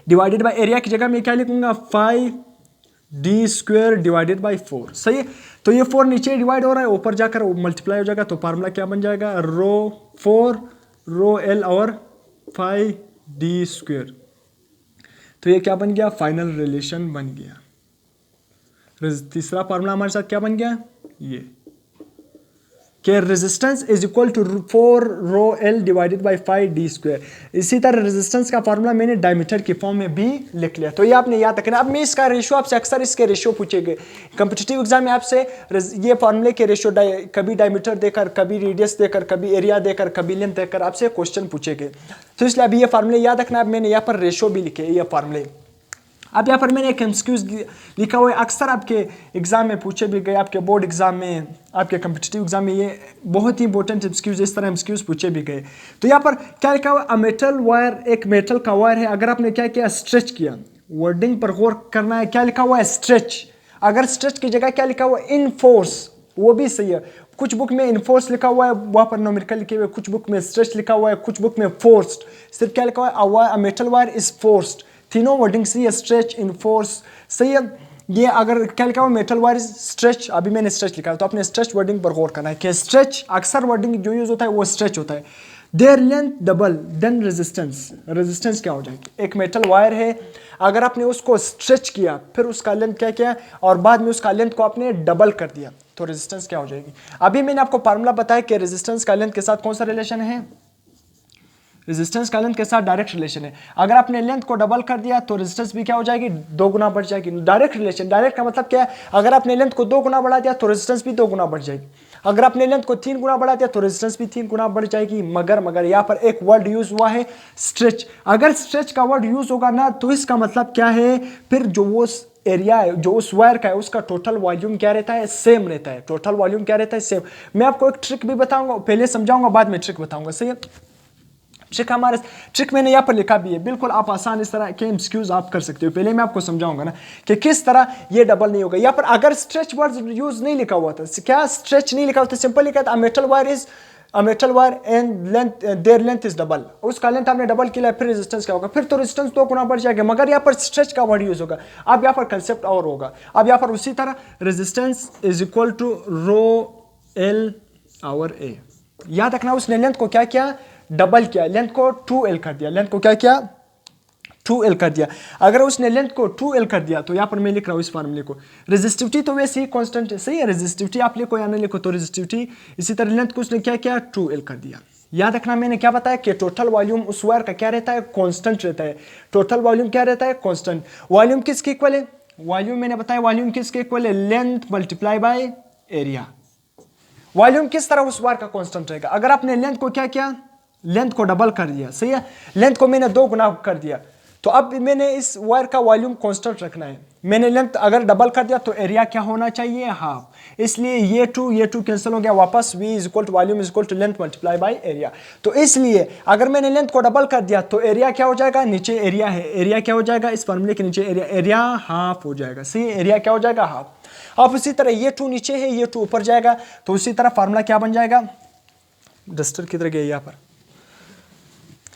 divided by area की जगह मैं क्या लिखूंगा? 5d²/4। सही है। तो ये 4 नीचे डिवाइड हो रहा है, ऊपर जाकर मल्टीप्लाई हो जाएगा, तो फार्मूला क्या बन जाएगा? रो एल और 5d²। तो ये क्या बन गया? फाइनल रिलेशन बन गया। तीसरा फार्मूला हमारे साथ क्या बन गया? ये कि resistance is equal to 4 rho L divided by 5d²। इसी तरह रेजिस्टेंस का फार्मूला मैंने डायमीटर की फॉर्म में भी लिख लिया। तो ये आपने याद रखना। अब मैं इसका रेशियो आपसे अक्सर इसके रेशियो पूछे गए कॉम्पिटिटिव एग्जाम में आपसे, ये फार्मूले के रेशियो कभी डायमीटर देकर, कभी रेडियस देकर, कभी एरिया देकर, कभी लेंथ देकर आपसे क्वेश्चन पूछे गए। तो इसलिए अभी ये फार्मूले याद रखना। अब मैंने यहाँ पर रेशियो भी लिखे ये फार्मूले। अब यहाँ पर मैंने एक एमसीक्यूज लिखा हुआ है, अक्सर आपके एग्जाम में पूछे भी गए, आपके बोर्ड एग्जाम में, आपके कम्पिटिटिव एग्जाम में ये बहुत ही इंपॉर्टेंट एमसीक्यूज, इस तरह एमसीक्यूज पूछे भी गए। तो यहाँ पर क्या लिखा हुआ? अ मेटल वायर, एक मेटल का वायर है, अगर आपने क्या किया? स्ट्रेच किया। वर्डिंग पर गौर करना है। क्या लिखा हुआ है? स्ट्रेच। अगर स्ट्रेच की जगह क्या लिखा हुआ है? इन फोर्स, वो भी सही है। कुछ बुक में इनफोर्स लिखा हुआ है, वहां पर न्यूमेरिकल लिखे हुए, कुछ बुक में स्ट्रेच लिखा हुआ है, कुछ बुक में फोर्स्ड। सिर्फ क्या लिखा हुआ है? A metal wire is forced. तीनों वर्डिंग सही है, स्ट्रेच, इनफोर्स, सही है। ये अगर क्या लिखा हुआ मेटल वायर स्ट्रेच, अभी मैंने स्ट्रेच लिखा है तो आपने स्ट्रेच वर्डिंग पर गौर करना है कि स्ट्रेच अक्सर वर्डिंग जो यूज होता है वो स्ट्रेच होता है। Their length double then resistance, resistance क्या हो जाएगी? एक मेटल वायर है, अगर आपने उसको स्ट्रेच किया फिर उसका लेंथ क्या किया और बाद में उसका लेंथ को आपने डबल कर दिया तो रेजिस्टेंस क्या हो जाएगी? अभी मैंने आपको फार्मूला बताया कि रेजिस्टेंस का लेंथ के साथ कौन सा रिलेशन है? रेजिस्टेंस का लेंथ के साथ डायरेक्ट रिलेशन है। अगर आपने लेंथ को डबल कर दिया तो रेजिस्टेंस भी क्या हो जाएगी? 2 गुना बढ़ जाएगी। डायरेक्ट रिलेशन, डायरेक्ट का मतलब क्या है? अगर आपने लेंथ को 2 गुना बढ़ा दिया तो रेजिस्टेंस भी 2 गुना बढ़ जाएगी। अगर आपने लेंथ को 3 गुना बढ़ा दिया तो रेजिस्टेंस भी 3 गुना बढ़ जाएगी। मगर यहाँ पर एक वर्ड यूज हुआ है स्ट्रेच। अगर स्ट्रेच का वर्ड यूज होगा ना तो इसका मतलब क्या है? फिर जो वो एरिया है जो उस वायर का है उसका टोटल वॉल्यूम क्या रहता है? सेम रहता है। टोटल वॉल्यूम क्या रहता है? सेम। मैं आपको एक ट्रिक भी बताऊंगा, पहले समझाऊंगा बाद में ट्रिक बताऊंगा, सही है? ट्रिक मैंने यहाँ पर लिखा भी है, बिल्कुल आप आसान इस तरह के एमसीक्यूज आप कर सकते हो। पहले मैं आपको समझाऊंगा ना कि किस तरह ये डबल नहीं होगा। यहाँ पर अगर स्ट्रेच वर्ड यूज नहीं लिखा हुआ था, क्या स्ट्रेच नहीं लिखा हुआ था, सिंपल लिखा था metal wire is a metal wire and length there length is double, उसका लेंथ आपने डबल किया फिर रेजिस्टेंस क्या होगा? फिर तो रेजिस्टेंस 2 गुना बढ़ जाएगा। मगर यहाँ पर स्ट्रेच का वर्ड यूज होगा। अब यहाँ पर कंसेप्ट और होगा। अब यहाँ पर उसी तरह resistance is equal to rho L over A. याद रखना उसने लेंथ को क्या किया? डबल किया, लेंथ को 2L कर दिया। लेंथ को क्या किया? 2L कर दिया। अगर उसने लेंथ को 2L कर दिया तो यहाँ पर मैं लिख रहा हूँ इस फार्मूले को। रेजिस्टिविटी तो वैसे ही कांस्टेंट है, सही है? रेजिस्टिविटी आप लिखो या ना लिखो तो रेजिस्टिविटी, इसी तरह लेंथ को उसने क्या किया? 2L कर दिया। याद रखना मैंने क्या बताया कि टोटल वॉल्यूम उस वायर का क्या रहता है? कांस्टेंट रहता है। टोटल वॉल्यूम क्या रहता है? कांस्टेंट। वॉल्यूम किसके इक्वल है? वॉल्यूम मैंने बताया वॉल्यूम किसके इक्वल है? Length multiply by area. Volume किस तरह उस वायर का कांस्टेंट रहेगा? अगर आपने लेंथ को क्या किया? लेंथ को डबल कर दिया, सही है? लेंथ को मैंने 2 गुना कर दिया तो अब मैंने इस वायर का वॉल्यूम कांस्टेंट रखना है। मैंने लेंथ अगर डबल कर दिया तो एरिया क्या होना चाहिए? हाफ। इसलिए ये 2 कैंसिल हो गया, वापस v is equal to volume is equal to length multiply by area. तो इसलिए अगर मैंने लेंथ को डबल कर दिया तो एरिया क्या हो जाएगा? नीचे एरिया है, एरिया क्या हो जाएगा? इस फॉर्मूले के नीचे एरिया, एरिया हाफ हो जाएगा, सही? एरिया क्या हो जाएगा? हाफ। अब उसी तरह ये 2 नीचे है, ये 2 ऊपर जाएगा तो उसी तरह फार्मूला क्या बन जाएगा? डस्टर किधर गया? यहाँ पर,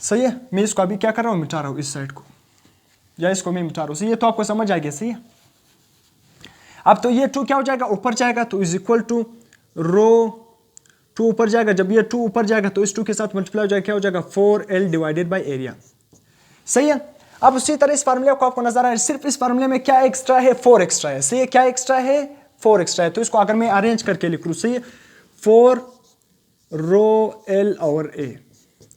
सही है? मैं इसको अभी क्या कर रहा हूँ? मिटा रहा हूँ इस साइड को, या इसको मैं मिटा रहा हूँ, सही है? तो आपको समझ आ गया, सही है? अब तो ये 2 क्या हो जाएगा? ऊपर जाएगा तो इज इक्वल टू रो 2 ऊपर जाएगा। जब ये 2 ऊपर जाएगा तो इस 2 के साथ मल्टीप्लाई हो जाएगा, क्या हो जाएगा? 4L डिवाइडेड बाई एरिया, सही है? अब उसी तरह इस फार्मूले को आपको नजर आ रहा है, सिर्फ इस फार्मूले में क्या एक्स्ट्रा है? 4 एक्स्ट्रा है, सही है? क्या एक्स्ट्रा है? 4 एक्स्ट्रा है। तो इसको अगर मैं अरेंज करके लिख लूँ, सही है? 4 रो एल और ए,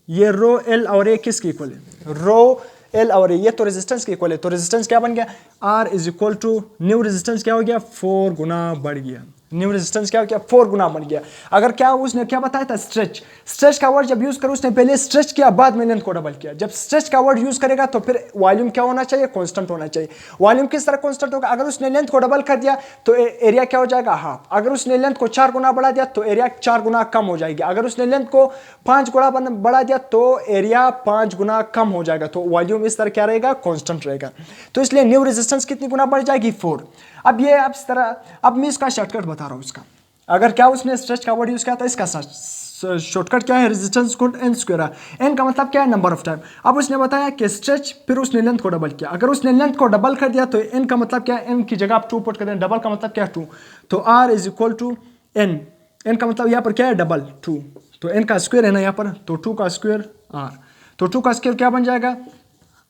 ये रो एल और ए किसके इक्वल है? रो एल और ए, ये तो रेजिस्टेंस के इक्वल है। तो रेजिस्टेंस क्या बन गया? R is equal to new resistance क्या हो गया? 4 गुना बढ़ गया। न्यू रेजिस्टेंस क्या हो गया? 4 गुना बढ़ गया। अगर क्या उसने क्या बताया था? स्ट्रेच। स्ट्रेच का वर्ड जब यूज करो, उसने पहले स्ट्रेच किया बाद में लेंथ को डबल किया। जब स्ट्रेच का वर्ड यूज करेगा तो फिर वॉल्यूम क्या होना चाहिए? कांस्टेंट होना चाहिए। वॉल्यूम किस तरह कांस्टेंट होगा? अगर उसने लेंथ को डबल कर दिया तो एरिया क्या हो जाएगा? हाफ। अगर उसने लेंथ को 4 गुना बढ़ा दिया तो एरिया 4 गुना कम हो जाएगी। अगर उसने लेंथ को 5 गुना बढ़ा दिया तो एरिया 5 गुना कम हो जाएगा। तो वॉल्यूम इस तरह क्या रहेगा? कांस्टेंट रहेगा। तो इसलिए न्यू रेजिस्टेंस कितनी गुना बढ़ जाएगी? 4। अब ये अब इस तरह, अब मैं इसका शॉर्टकट बता रहा हूं इसका। अगर क्या उसने स्ट्रेच का वर्ड यूज किया था, इसका शॉर्टकट क्या है? रेजिस्टेंस को एन स्क्वायर है। एन का मतलब क्या है? Number of time. अब उसने बताया कि स्ट्रेच, फिर उसने लेंथ को डबल किया। अगर उसने लेंथ को डबल कर दिया तो एन का मतलब क्या है? एन की जगह आप 2 पुट कर दें, डबल का मतलब क्या है? 2। तो R is equal to N. N का मतलब यहाँ पर क्या है? डबल 2। तो एन का स्क्वायर है ना यहाँ पर, तो 2 का स्क्वायर आर। तो 2 का स्क्वायर क्या बन जाएगा?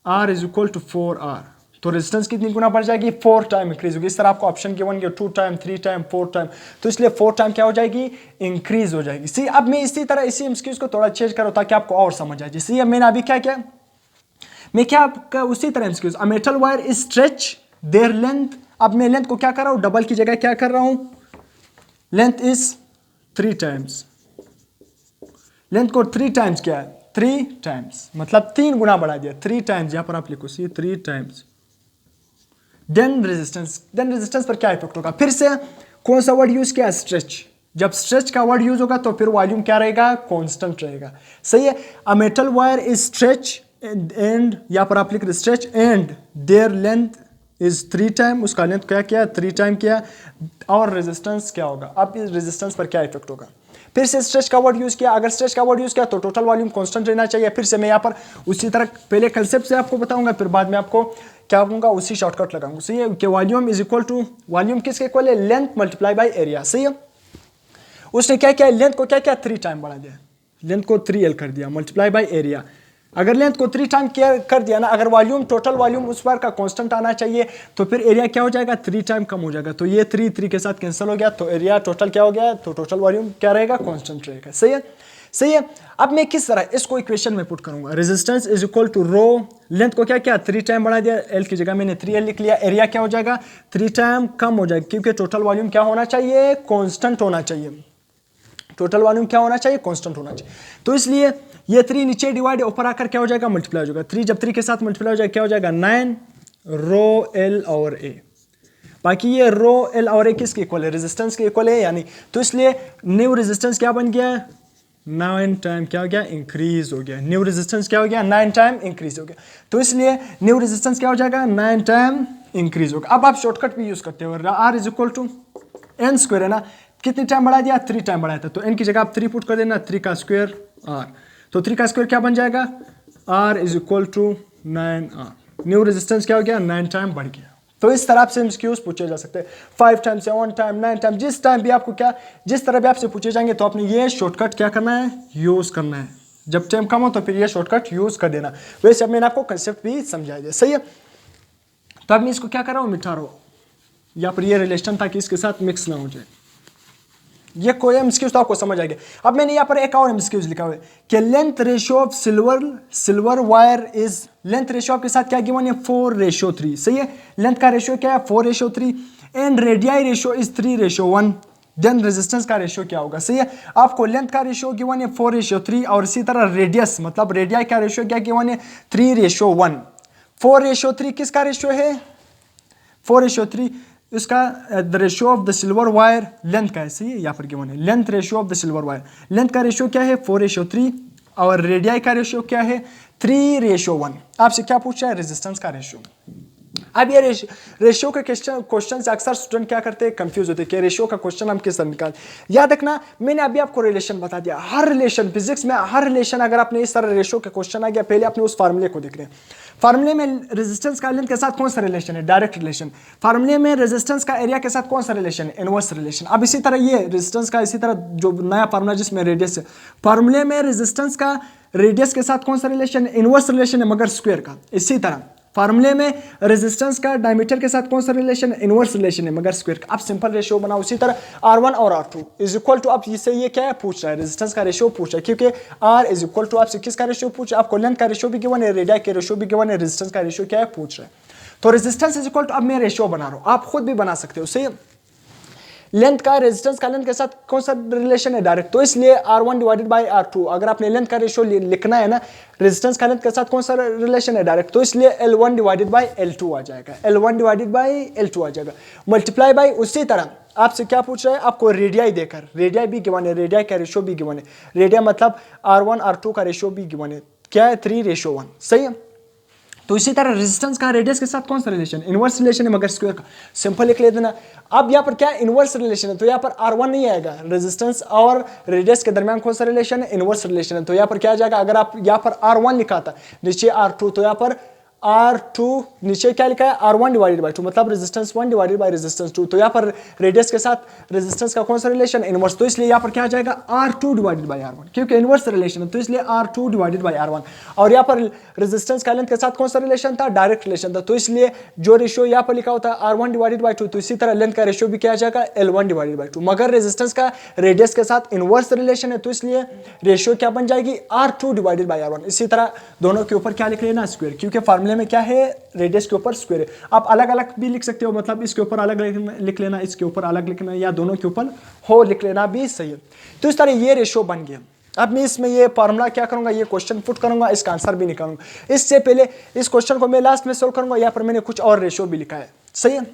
R is equal to 4R। तो रेजिस्टेंस कितनी गुना बढ़ जाएगी? 4 टाइम इंक्रीज होगी। इस तरह आपको ऑप्शन गिवन गया 2 टाइम, 3 टाइम, 4 टाइम। तो इसलिए 4 टाइम क्या हो जाएगी? इंक्रीज हो जाएगी। सी अब मैं इसी तरह इसी एमसीक्यूज को थोड़ा चेंज करूँ ताकि आपको और समझ आ जाए। सी अब मैंने अभी क्या किया? मैं क्या आपका उसी तरह MCQs, a metal wire is stretch there length. अब मैं लेंथ को क्या कर रहा हूँ? डबल की जगह क्या कर रहा हूँ? Length is 3 times. लेंथ को 3 टाइम्स क्या है? 3 टाइम्स मतलब 3 गुना बढ़ा दिया। 3 टाइम्स यहां पर आप लिखो, सी 3 टाइम्स। देन रेजिस्टेंस पर क्या इफेक्ट होगा? फिर से कौन सा वर्ड यूज किया? स्ट्रेच। जब स्ट्रेच का वर्ड यूज होगा तो फिर वॉल्यूम क्या रहेगा? कांस्टेंट रहेगा, सही है? A metal wire is stretch and, यहां पर आप लिख रहे stretch and there length is 3 time. उसका लेंथ क्या किया? 3 टाइम किया। और रेजिस्टेंस क्या होगा? अब इस रेजिस्टेंस पर क्या इफेक्ट होगा? फिर से स्ट्रेच का वर्ड यूज किया। अगर स्ट्रेच का वर्ड यूज किया तो टोटल वॉल्यूम कांस्टेंट रहना चाहिए। फिर से मैं यहाँ पर उसी तरह पहले कंसेप्ट से आपको बताऊंगा, फिर बाद में आपको क्या कहूँगा, उसी शॉर्टकट लगाऊंगा। सही है कि volume is equal to, volume किसके इक्वल है, लेंथ मल्टीप्लाई बाई एरिया। सही है, उसने क्या किया, लेंथ को क्या किया 3 टाइम बढ़ा दिया, लेंथ को 3L कर दिया मल्टीप्लाई बाई एरिया। अगर लेंथ को 3 टाइम कर दिया ना, अगर वॉल्यूम टोटल वॉल्यूम उस बार का कांस्टेंट आना चाहिए तो फिर एरिया क्या हो जाएगा, 3 टाइम कम हो जाएगा। तो ये 3 के साथ कैंसिल हो गया, तो एरिया टोटल क्या हो गया, तो टोटल वॉल्यूम क्या रहेगा, कांस्टेंट रहेगा। सही है, सही है। अब मैं किस तरह इसको इक्वेशन में पुट करूंगा, resistance is equal to rho, length को क्या किया 3 टाइम बढ़ा दिया, एल की जगह मैंने 3L लिख लिया, एरिया क्या हो जाएगा 3 टाइम कम हो जाएगा, क्योंकि टोटल वॉल्यूम क्या होना चाहिए, कांस्टेंट होना चाहिए। टोटल वॉल्यूम क्या होना चाहिए, कांस्टेंट होना चाहिए। तो इसलिए ये 3 नीचे डिवाइड, ऊपर आकर क्या हो जाएगा, मल्टीप्लाई हो जाएगा। 3 जब 3 के साथ मल्टीप्लाई हो जाएगा क्या हो जाएगा, 9 रो एल और ए। बाकी ये रो एल और ए किसके इक्वल है, रेजिस्टेंस के इक्वल है यानी। तो इसलिए न्यू रेजिस्टेंस क्या बन गया, 9 टाइम क्या हो गया, इंक्रीज हो गया। न्यू रेजिस्टेंस क्या हो गया, 9 टाइम इंक्रीज हो गया। तो इसलिए न्यू रेजिस्टेंस क्या हो जाएगा, 9 टाइम इंक्रीज होगा। अब आप शॉर्टकट भी यूज करते हो, R is equal to N square है ना, कितनी टाइम बढ़ा दिया, 3 टाइम बढ़ाया था, तो एन की जगह आप 3 पुट कर देना, 3 का स्क्वायर आर। तो 3 का स्क्वायर क्या बन जाएगा, R is equal to 9R। New resistance क्या हो गया, 9 टाइम बढ़ गया। तो इस तरह से एमसीक्यूज पूछे जा सकते हैं, 5 टाइम, 7 टाइम, 9 टाइम, जिस टाइम भी आपको क्या, जिस तरह भी आपसे पूछे जाएंगे तो आपने ये शॉर्टकट क्या करना है, यूज करना है। जब टाइम कम हो तो फिर ये शॉर्टकट यूज कर देना। वैसे अब मैंने आपको कंसेप्ट भी समझाया दिया। सही है, तो अब मैं इसको क्या कर रहा हूँ, मिटा रहा हूँ, या फिर ये रिलेशन ताकि इसके साथ मिक्स ना हो जाए। ये कोई एमसीक्यूज तो आपको समझ आ गया। अब मैंने यहाँ पर एक और एमसीक्यूज लिखा हुआ है कि length ratio of silver wire is, length ratio के साथ क्या गिवन है, 4:3। सही है, लेंथ का रेशियो क्या है, 4:3 and radii ratio is 3:1। Then resistance का रेशियो क्या होगा। सही है, आपको लेंथ का रेशियो गिवन है 4:3 और इसी तरह रेडियस मतलब रेडियाई का रेशियो क्या गिवन है, 3:1। 4:3 किसका रेशियो है, 4:3 इसका the ratio of the silver wire length का है। सही है, यहाँ पर गिवन है length ratio of the silver wire, length का रेशियो क्या है 4:3 और रेडियाई का रेशियो क्या है 3:1। आपसे क्या पूछा है, रेजिस्टेंस का रेशियो। अब ये रेशियो के क्वेश्चन से अक्सर स्टूडेंट क्या करते हैं, कंफ्यूज होते हैं कि रेशियो का क्वेश्चन हम किस तरह निकाल। याद रखना मैंने अभी आपको रिलेशन बता दिया, हर रिलेशन फिजिक्स में हर रिलेशन अगर आपने इस तरह रेशियो के क्वेश्चन आ गया, पहले आपने उस फार्मूले को देख रहे हैं। फार्मूले में रेजिस्टेंस का लेंथ के साथ कौन सा रिलेशन है, डायरेक्ट रिलेशन। फार्मूले में रेजिस्टेंस का एरिया के साथ कौन सा रिलेशन है, इनवर्स रिलेशन। अब इसी तरह ये रेजिस्टेंस का इसी तरह जो नया फार्मूला जिसमें रेडियस है, फार्मूले में रेजिस्टेंस का रेडियस के साथ कौन सा रिलेशन है, इनवर्स रिलेशन है मगर स्क्वायर का। इसी तरह फार्मूले में रेजिस्टेंस का डायमीटर के साथ कौन सा रिलेशन है, इनवर्स रिलेशन है मगर स्क्वायर का। आप सिंपल रेशियो बनाओ। उसी तरह R1 और R2 इज इक्वल टू, आप इससे ये क्या है पूछ रहा है, रेजिस्टेंस का रेशियो पूछ रहा है, क्योंकि R इज इक्वल टू आपसे किसका रेशियो पूछ रहा है, आपको लेंथ का रेशियो भी गिवन है, रेडियस के रेशियो भी गिवन है, रेजिस्टेंस का रेशियो क्या है पूछ रहा है। तो रेजिस्टेंस इज इक्वल टू, अब मैं रेशियो बना रहा हूँ, आप खुद भी बना सकते हो। सही, लेंथ का रेजिस्टेंस का लेंथ के साथ कौन सा रिलेशन है, डायरेक्ट। तो इसलिए R1 डिवाइडेड बाई R2, अगर आपने लेंथ का रेशियो लिखना है ना, रेजिस्टेंस का लेंथ के साथ कौन सा रिलेशन है, डायरेक्ट। तो इसलिए L1 डिवाइडेड बाई L2 आ जाएगा, L1 डिवाइडेड बाई L2 आ जाएगा, मल्टीप्लाई बाई। उसी तरह आपसे क्या पूछ रहा है, आपको रेडियाई देकर, रेडियाई भी गिवन है, रेडियाई का रेशियो भी गिवन है, रेडियाई मतलब R1 R2 का रेशियो भी गिवन है, क्या है 3:1। सही है, तो इसी तरह रेजिस्टेंस का रेडियस के साथ कौन सा रिलेशन, इनवर्स रिलेशन है मगर स्क्वायर का। सिंपल लिख लेते ना। अब यहाँ पर क्या इनवर्स रिलेशन है, तो यहाँ पर R1 नहीं आएगा, रेजिस्टेंस और रेडियस के दरमियान कौन सा रिलेशन है, इनवर्स रिलेशन है। तो यहाँ पर क्या आ जाएगा, अगर आप यहाँ पर R1 लिखा था नीचे R2, तो यहाँ पर R2 नीचे क्या लिखा है, R1 डिवाइडेड बाई 2 मतलब रेजिस्टेंस 1 डिवाइडेड बाई रेजिस्टेंस 2। तो यहाँ पर रेडियस के साथ रेजिस्टेंस का कौन सा रिलेशन, इनवर्स। तो इसलिए यहाँ पर क्या आ जाएगा R2 डिवाइडेड बाई R1, क्योंकि इनवर्स रिलेशन है तो इसलिए R2 डिवाइडेड बाई R1। और यहाँ पर रेजिस्टेंस का लेंथ के साथ कौन सा रिलेशन था, डायरेक्ट रिलेशन था। तो इसलिए जो रेशियो यहाँ पर लिखा होता है R1 डिवाइडेड बाई 2, तो इसी तरह लेंथ का रेशियो भी क्या आ जाएगा, L1 डिवाइडेड बाई 2, मगर रेजिस्टेंस का रेडियस के साथ इनवर्स रिलेशन है तो इसलिए रेशियो क्या बन जाएगी, R2 डिवाइडेड बाई R1। इसी तरह दोनों के ऊपर क्या लिख लेना, स्क्वायर, क्योंकि फार्मूले में क्या है, रेडियस के ऊपर स्क्वायर है। आप अलग अलग भी लिख सकते हो, मतलब इसके ऊपर अलग लिख लेना, इसके ऊपर अलग लिखना, या दोनों के ऊपर हो लिख लेना भी सही है। तो इस तरह ये रेशियो बन गया। अब मैं इसमें ये फार्मूला क्या करूंगा, ये क्वेश्चन पुट करूंगा, इसका आंसर भी निकालूंगा। इससे पहले इस क्वेश्चन को मैं लास्ट में सोल्व करूंगा, यहाँ पर मैंने कुछ और रेशियो भी लिखा है। सही है,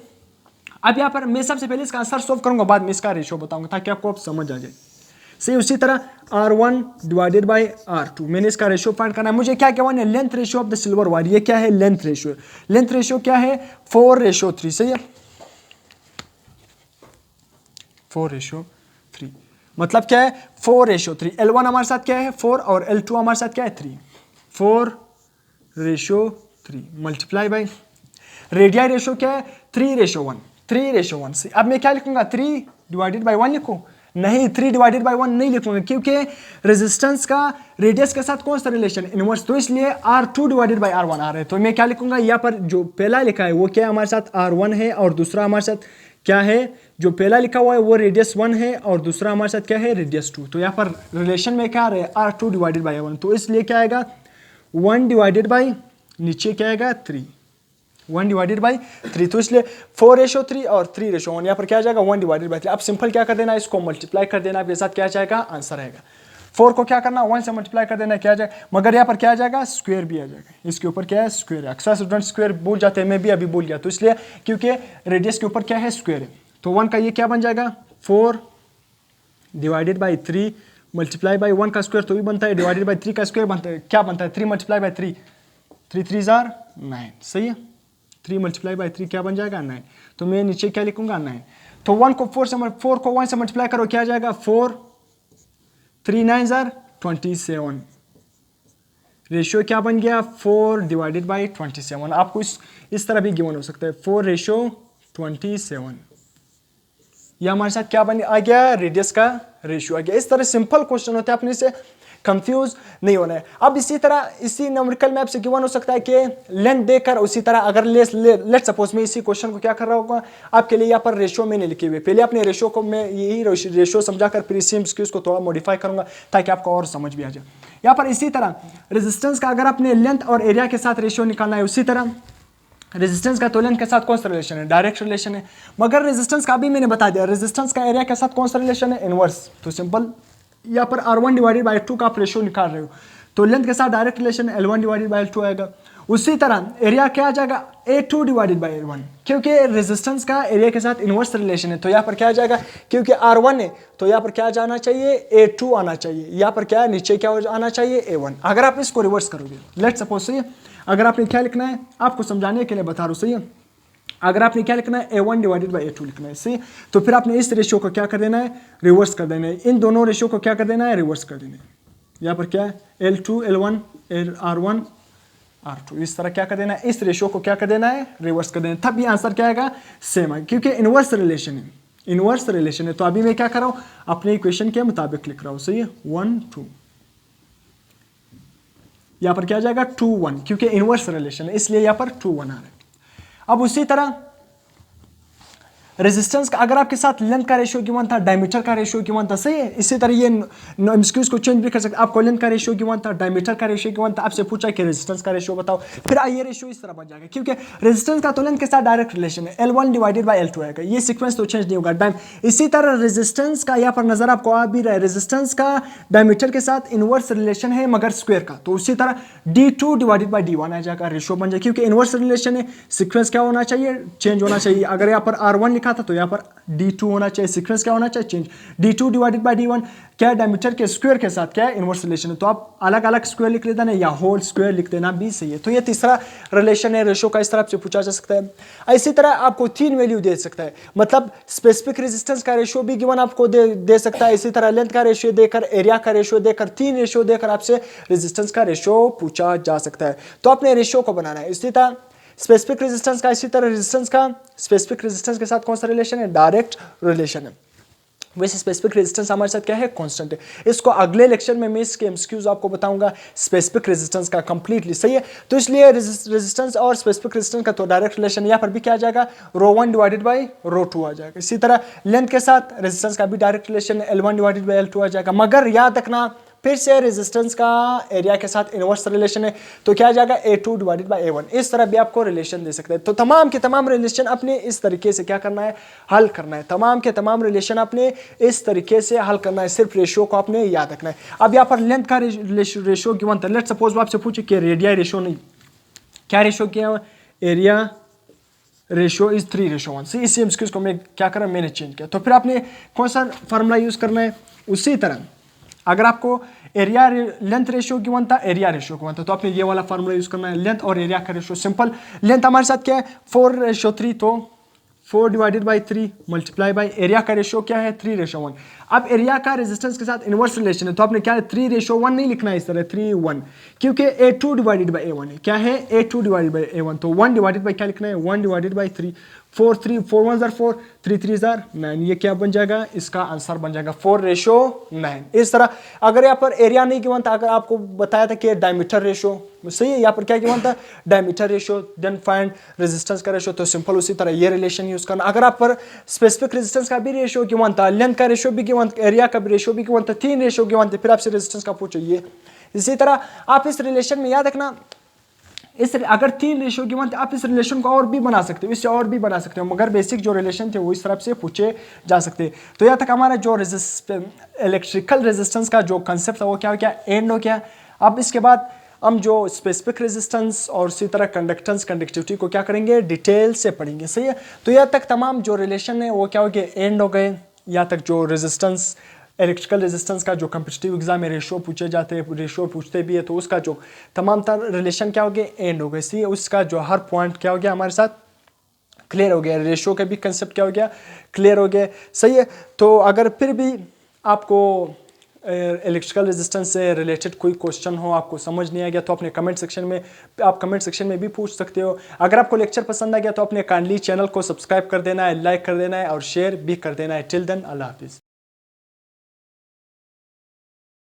अब यहाँ पर मैं सबसे पहले इसका आंसर सोल्व करूंगा, बाद में इसका रेशियो बताऊंगा ताकि आपको समझ आ जाए। सही, उसी तरह R1 डिवाइडेड बाई R2, मैंने इसका रेशियो फाइंड करना है। मुझे क्या कहना है, length ratio of the silver wire, ये क्या है, लेंथ रेशियो। लेंथ रेशियो क्या है, 4:3। सही है, 4:3 मतलब क्या है, 4:3। L1 हमारे साथ क्या है 4 और L2 हमारे साथ क्या है 3, 4:3 मल्टीप्लाई बाई रेडियाई रेशो क्या है 3:1, 3:1। अब मैं क्या लिखूंगा 3/1 लिखूं? नहीं, 3/1 नहीं लिखूंगा, क्योंकि रेजिस्टेंस का रेडियस के साथ कौन सा रिलेशन इनवर्स, तो इसलिए R2/R1 आ रहा है। तो मैं क्या लिखूंगा यहाँ पर, जो पहला लिखा है वो क्या हमारे साथ R1 है, और दूसरा हमारे साथ क्या है, जो पहला लिखा हुआ है वो रेडियस 1 है, और दूसरा हमारे साथ क्या है रेडियस 2। तो यहाँ पर रिलेशन में क्या आ रहा है R2/1, तो इसलिए क्या आएगा 1/ नीचे क्या आएगा 3, 1/3। तो इसलिए 4:3 और 3:1, यहाँ पर क्या आ जाएगा 1/3। अब सिंपल क्या कर देना, इसको मल्टीप्लाई कर देना, आपके साथ क्या जाएगा आंसर आएगा। 4 को क्या करना 1 से मल्टीप्लाई कर देना, क्या आ जाएगा, मगर यहाँ पर क्या आ जाएगा स्क्वायर भी आ जाएगा, इसके ऊपर क्या है स्क्वायर है। अक्सर स्टूडेंट स्क्वायर भूल जाते हैं, मैं भी अभी भूल गया, तो इसलिए क्योंकि रेडियस के ऊपर क्या है स्क्वायर है, तो 1 का ये क्या बन जाएगा 4/3 मल्टीप्लाई बाई 1 का स्क्वायर तो भी बनता है, डिवाइडेड बाई 3 का स्क्वायर बनता है, क्या बनता है 3 मल्टीप्लाई बाई 3, 3 3 जार 9, सही है। 3 मल्टीप्लाई बाई 3 क्या बन जाएगा 9, तो मैं नीचे क्या लिखूंगा 9। तो 1 को 4 को 1 से मल्टीप्लाई करो, क्या आ जाएगा 4 3 9 जार 27, रेशियो क्या बन गया 4/27। आपको इस तरह भी गिवन हो सकता है 4:27। यह हमारे साथ क्या बन आ गया रेडियस का रेशियो आ गया। इस तरह सिंपल क्वेश्चन होते हैं, अपने से कंफ्यूज नहीं होना है। अब इसी तरह इसी न्यूमेरिकल मैप से गिवन हो सकता है कि लेंथ देकर उसी तरह अगर लेट सपोज मैं इसी क्वेश्चन को क्या कर रहा होगा आपके लिए, यहाँ पर रेशियो मैंने लिखे हुए, पहले अपने रेशियो को मैं यही रेशियो समझाकर फिर इसी एमसीक्यूज को थोड़ा मॉडिफाई करूंगा ताकि आपको और समझ भी आ जाए। यहाँ पर इसी तरह रेजिस्टेंस का अगर अपने लेंथ और एरिया के साथ रेशियो निकालना है, उसी तरह रेजिस्टेंस का तो लेंथ के साथ कौन सा रिलेशन है डायरेक्ट रिलेशन है, मगर रेजिस्टेंस का भी मैंने बता दिया रेजिस्टेंस का एरिया के साथ कौन सा रिलेशन है इनवर्स। तो सिंपल यहाँ पर R1/2 का आप रेशियो निकाल रहे हो, तो लेंथ के साथ डायरेक्ट रिलेशन L1/L2 आएगा। उसी तरह एरिया क्या आ जाएगा A2/L1, क्योंकि रेजिस्टेंस का एरिया के साथ इनवर्स रिलेशन है, तो यहाँ पर क्या आ जाएगा क्योंकि R1 है तो यहाँ पर क्या जाना चाहिए A2 आना चाहिए, यहाँ पर क्या नीचे क्या आना चाहिए A1। अगर आप इसको रिवर्स करोगे लेट सपोज, सही है, अगर आपने क्या लिखना है आपको समझाने के लिए बता रहा हूँ, सही है, अगर आपने क्या लिखना है A1/A2 लिखना है, सही, तो फिर आपने इस रेशियो को क्या कर देना है रिवर्स कर देना है, इन दोनों रेशियो को क्या कर देना है रिवर्स कर देना है। यहाँ पर क्या है L2 L1 R1 R2, इस तरह क्या कर देना है इस रेशियो को क्या कर देना है रिवर्स कर देना है, तब ये आंसर क्या आएगा सेम है, क्योंकि इनवर्स रिलेशन है, इनवर्स रिलेशन है। तो अभी मैं क्या कर रहा हूँ अपने इक्वेशन के मुताबिक लिख रहा हूँ, सही है 1 2, यहाँ पर क्या आ जाएगा 2 1, क्योंकि इनवर्स रिलेशन है इसलिए यहाँ पर 2 1 आ रहा है। अब उसी तरह रेजिस्टेंस का अगर आपके साथ लेंथ का रेशियो गिवन था, डायमीटर का रेशियो गिवन था, सही है, इसी तरह ये एमसीक्यूज को चेंज भी कर सकते, आपको लेंथ का रेशियो गिवन था, डायमीटर का रेशियो गिवन था, आपसे पूछा कि रेजिस्टेंस का रेशियो बताओ, फिर ये रेशियो इस तरह बन जाएगा, क्योंकि रेजिस्टेंस का तो लेंथ के साथ डायरेक्ट रिलेशन है L1/L2 आएगा, ये सीक्वेंस तो चेंज नहीं होगा। इसी तरह रेजिस्टेंस का यहाँ पर नजर आपको आ भी रहा है, रेजिस्टेंस का डायमीटर के साथ इनवर्स रिलेशन है मगर स्क्वायर का, तो उसी तरह D2/D1 आ जाएगा, रेशियो बन जाएगा, क्योंकि इनवर्स रिलेशन है, सीक्वेंस क्या होना चाहिए चेंज होना चाहिए। अगर यहाँ पर R1 लिखा था तो यहाँ पर D2 होना चाहिए, सीक्वेंस क्या होना चाहिए चेंज, D2/D1 क्या डायमीटर के स्क्वायर के साथ क्या है इनवर्स रिलेशन है, तो आप अलग अलग स्क्वायर लिख लेना या होल स्क्वायर लिख देना भी सही है। तो ये तीसरा रिलेशन है रेशियो का, इस तरह से पूछा जा सकता है। इसी तरह आपको 3 वैल्यू दे सकता है, मतलब स्पेसिफिक रेजिस्टेंस का रेशियो भी गिवन आपको दे सकता है, इसी तरह लेंथ का रेशियो देकर, एरिया का रेशियो देकर, 3 रेशियो देकर आपसे रेजिस्टेंस का रेशियो पूछा जा सकता है। तो अपने रेशियो को बनाना है, इसी तरह स्पेसिफिक रेजिस्टेंस का, इसी तरह रेजिस्टेंस का स्पेसिफिक रेजिस्टेंस के साथ कौन सा रिलेशन है डायरेक्ट रिलेशन है। वैसे स्पेसिफिक रेजिस्टेंस हमारे साथ क्या है कांस्टेंट है, इसको अगले लेक्चर में मैं इसके एमसीक्यूज आपको बताऊंगा स्पेसिफिक रेजिस्टेंस का कंप्लीटली, सही है। तो इसलिए रेजिस्टेंस और स्पेसिफिक रेजिस्टेंस का तो डायरेक्ट रिलेशन, यहाँ पर भी क्या आ जाएगा ρ1/ρ2 आ जाएगा। इसी तरह लेंथ के साथ रेजिस्टेंस का भी डायरेक्ट रिलेशन L1/L2 आ जाएगा, मगर याद रखना फिर से रेजिस्टेंस का एरिया के साथ इनवर्स रिलेशन है, तो क्या आ जाएगा A2/A1, इस तरह भी आपको रिलेशन दे सकते हैं। तो तमाम के तमाम रिलेशन अपने इस तरीके से क्या करना है हल करना है, तमाम के तमाम रिलेशन अपने इस तरीके से हल करना है, सिर्फ रेशियो को आपने याद रखना है। अब यहाँ पर लेंथ का रेशियो गिवन था, लेट सपोज आपसे पूछे कि रेडिया रेशियो नहीं, क्या रेशियो किया एरिया रेशियो इज 3:1, सी इसी एमसीक्यूज को मैं क्या करा मैंने चेंज किया, तो फिर आपने कौन सा फार्मूला यूज करना है। उसी तरह अगर आपको एरिया लेंथ रेशियो गिवन था, एरिया रेशियो गिवन था, तो आपने ये वाला फार्मूला यूज करना है, लेंथ और एरिया का रेशियो। सिंपल लेंथ हमारे साथ क्या है 4:3, तो 4 divided by 3 multiply by area का रेशियो क्या है 3:1। अब एरिया का रेजिस्टेंस के साथ इनवर्स रिलेशन है तो आपने क्या है 3:1 नहीं लिखना है इस तरह 3:1, क्योंकि A2 डिवाइडेड बाई A1 है। क्या है A2 डिवाइडेड बाई A1, तो 1 डिवाइडेड बाई क्या लिखना है 1 डिवाइडेड बाई 3। 4 1 4, 3 3 9, ये क्या बन जाएगा, इसका आंसर बन जाएगा 4:9। इस तरह अगर यहाँ पर एरिया नहीं गिवन था, अगर आपको बताया था कि डायमीटर रेशियो सही है, यहाँ पर क्या गिवन था diameter ratio, then find resistance का रेशियो, तो सिंपल उसी तरह ये रिलेशन यूज करना। अगर आप पर स्पेसिफिक रेजिस्टेंस का भी रेशियो गिवन था, लेंथ का रेशियो भी गिवन, एरिया का भी रेशियो भी गिवन था, 3 रेशियो गिवन थे, फिर आपसे रेजिस्टेंस का पूछो ये। इसी तरह आप इस रिलेशन में याद रखना, इस अगर 3 रेशियो गिवन थे आप इस रिलेशन को और भी बना सकते हो, इससे और भी बना सकते हो, मगर बेसिक जो रिलेशन थे वो इस तरफ से पूछे जा सकते। तो यहाँ तक हमारा जो इलेक्ट्रिकल रेजिस्टेंस का जो कंसेप्ट था वो क्या हो गया, एंड हो गया। अब इसके बाद हम जो स्पेसिफिक रेजिस्टेंस और इसी तरह कंडक्टेंस कंडक्टिविटी को क्या करेंगे डिटेल से पढ़ेंगे, सही है। तो यहाँ तक तमाम जो रिलेशन है वो क्या हो गए एंड हो गए। यहाँ तक जो रेजिस्टेंस इलेक्ट्रिकल रेजिस्टेंस का जो कम्पिटिटिव एग्जाम में रेशियो पूछे जाते हैं, रेशियो पूछते भी है, तो उसका जो तमाम तर रिलेशन क्या हो गए एंड हो गए, सी उसका जो हर पॉइंट क्या हो गया हमारे साथ क्लियर हो गया, रेशियो का भी कंसेप्ट क्या हो गया क्लियर हो गया, सही है। तो अगर फिर भी आपको इलेक्ट्रिकल रेजिस्टेंस से रिलेटेड कोई क्वेश्चन हो, आपको समझ नहीं आ गया, तो अपने कमेंट सेक्शन में आप कमेंट सेक्शन में भी पूछ सकते हो। अगर आपको लेक्चर पसंद आ गया तो अपने काइंडली चैनल को सब्सक्राइब कर देना है, लाइक कर देना है और शेयर भी कर देना है। टिल देन अल्लाह हाफिज़।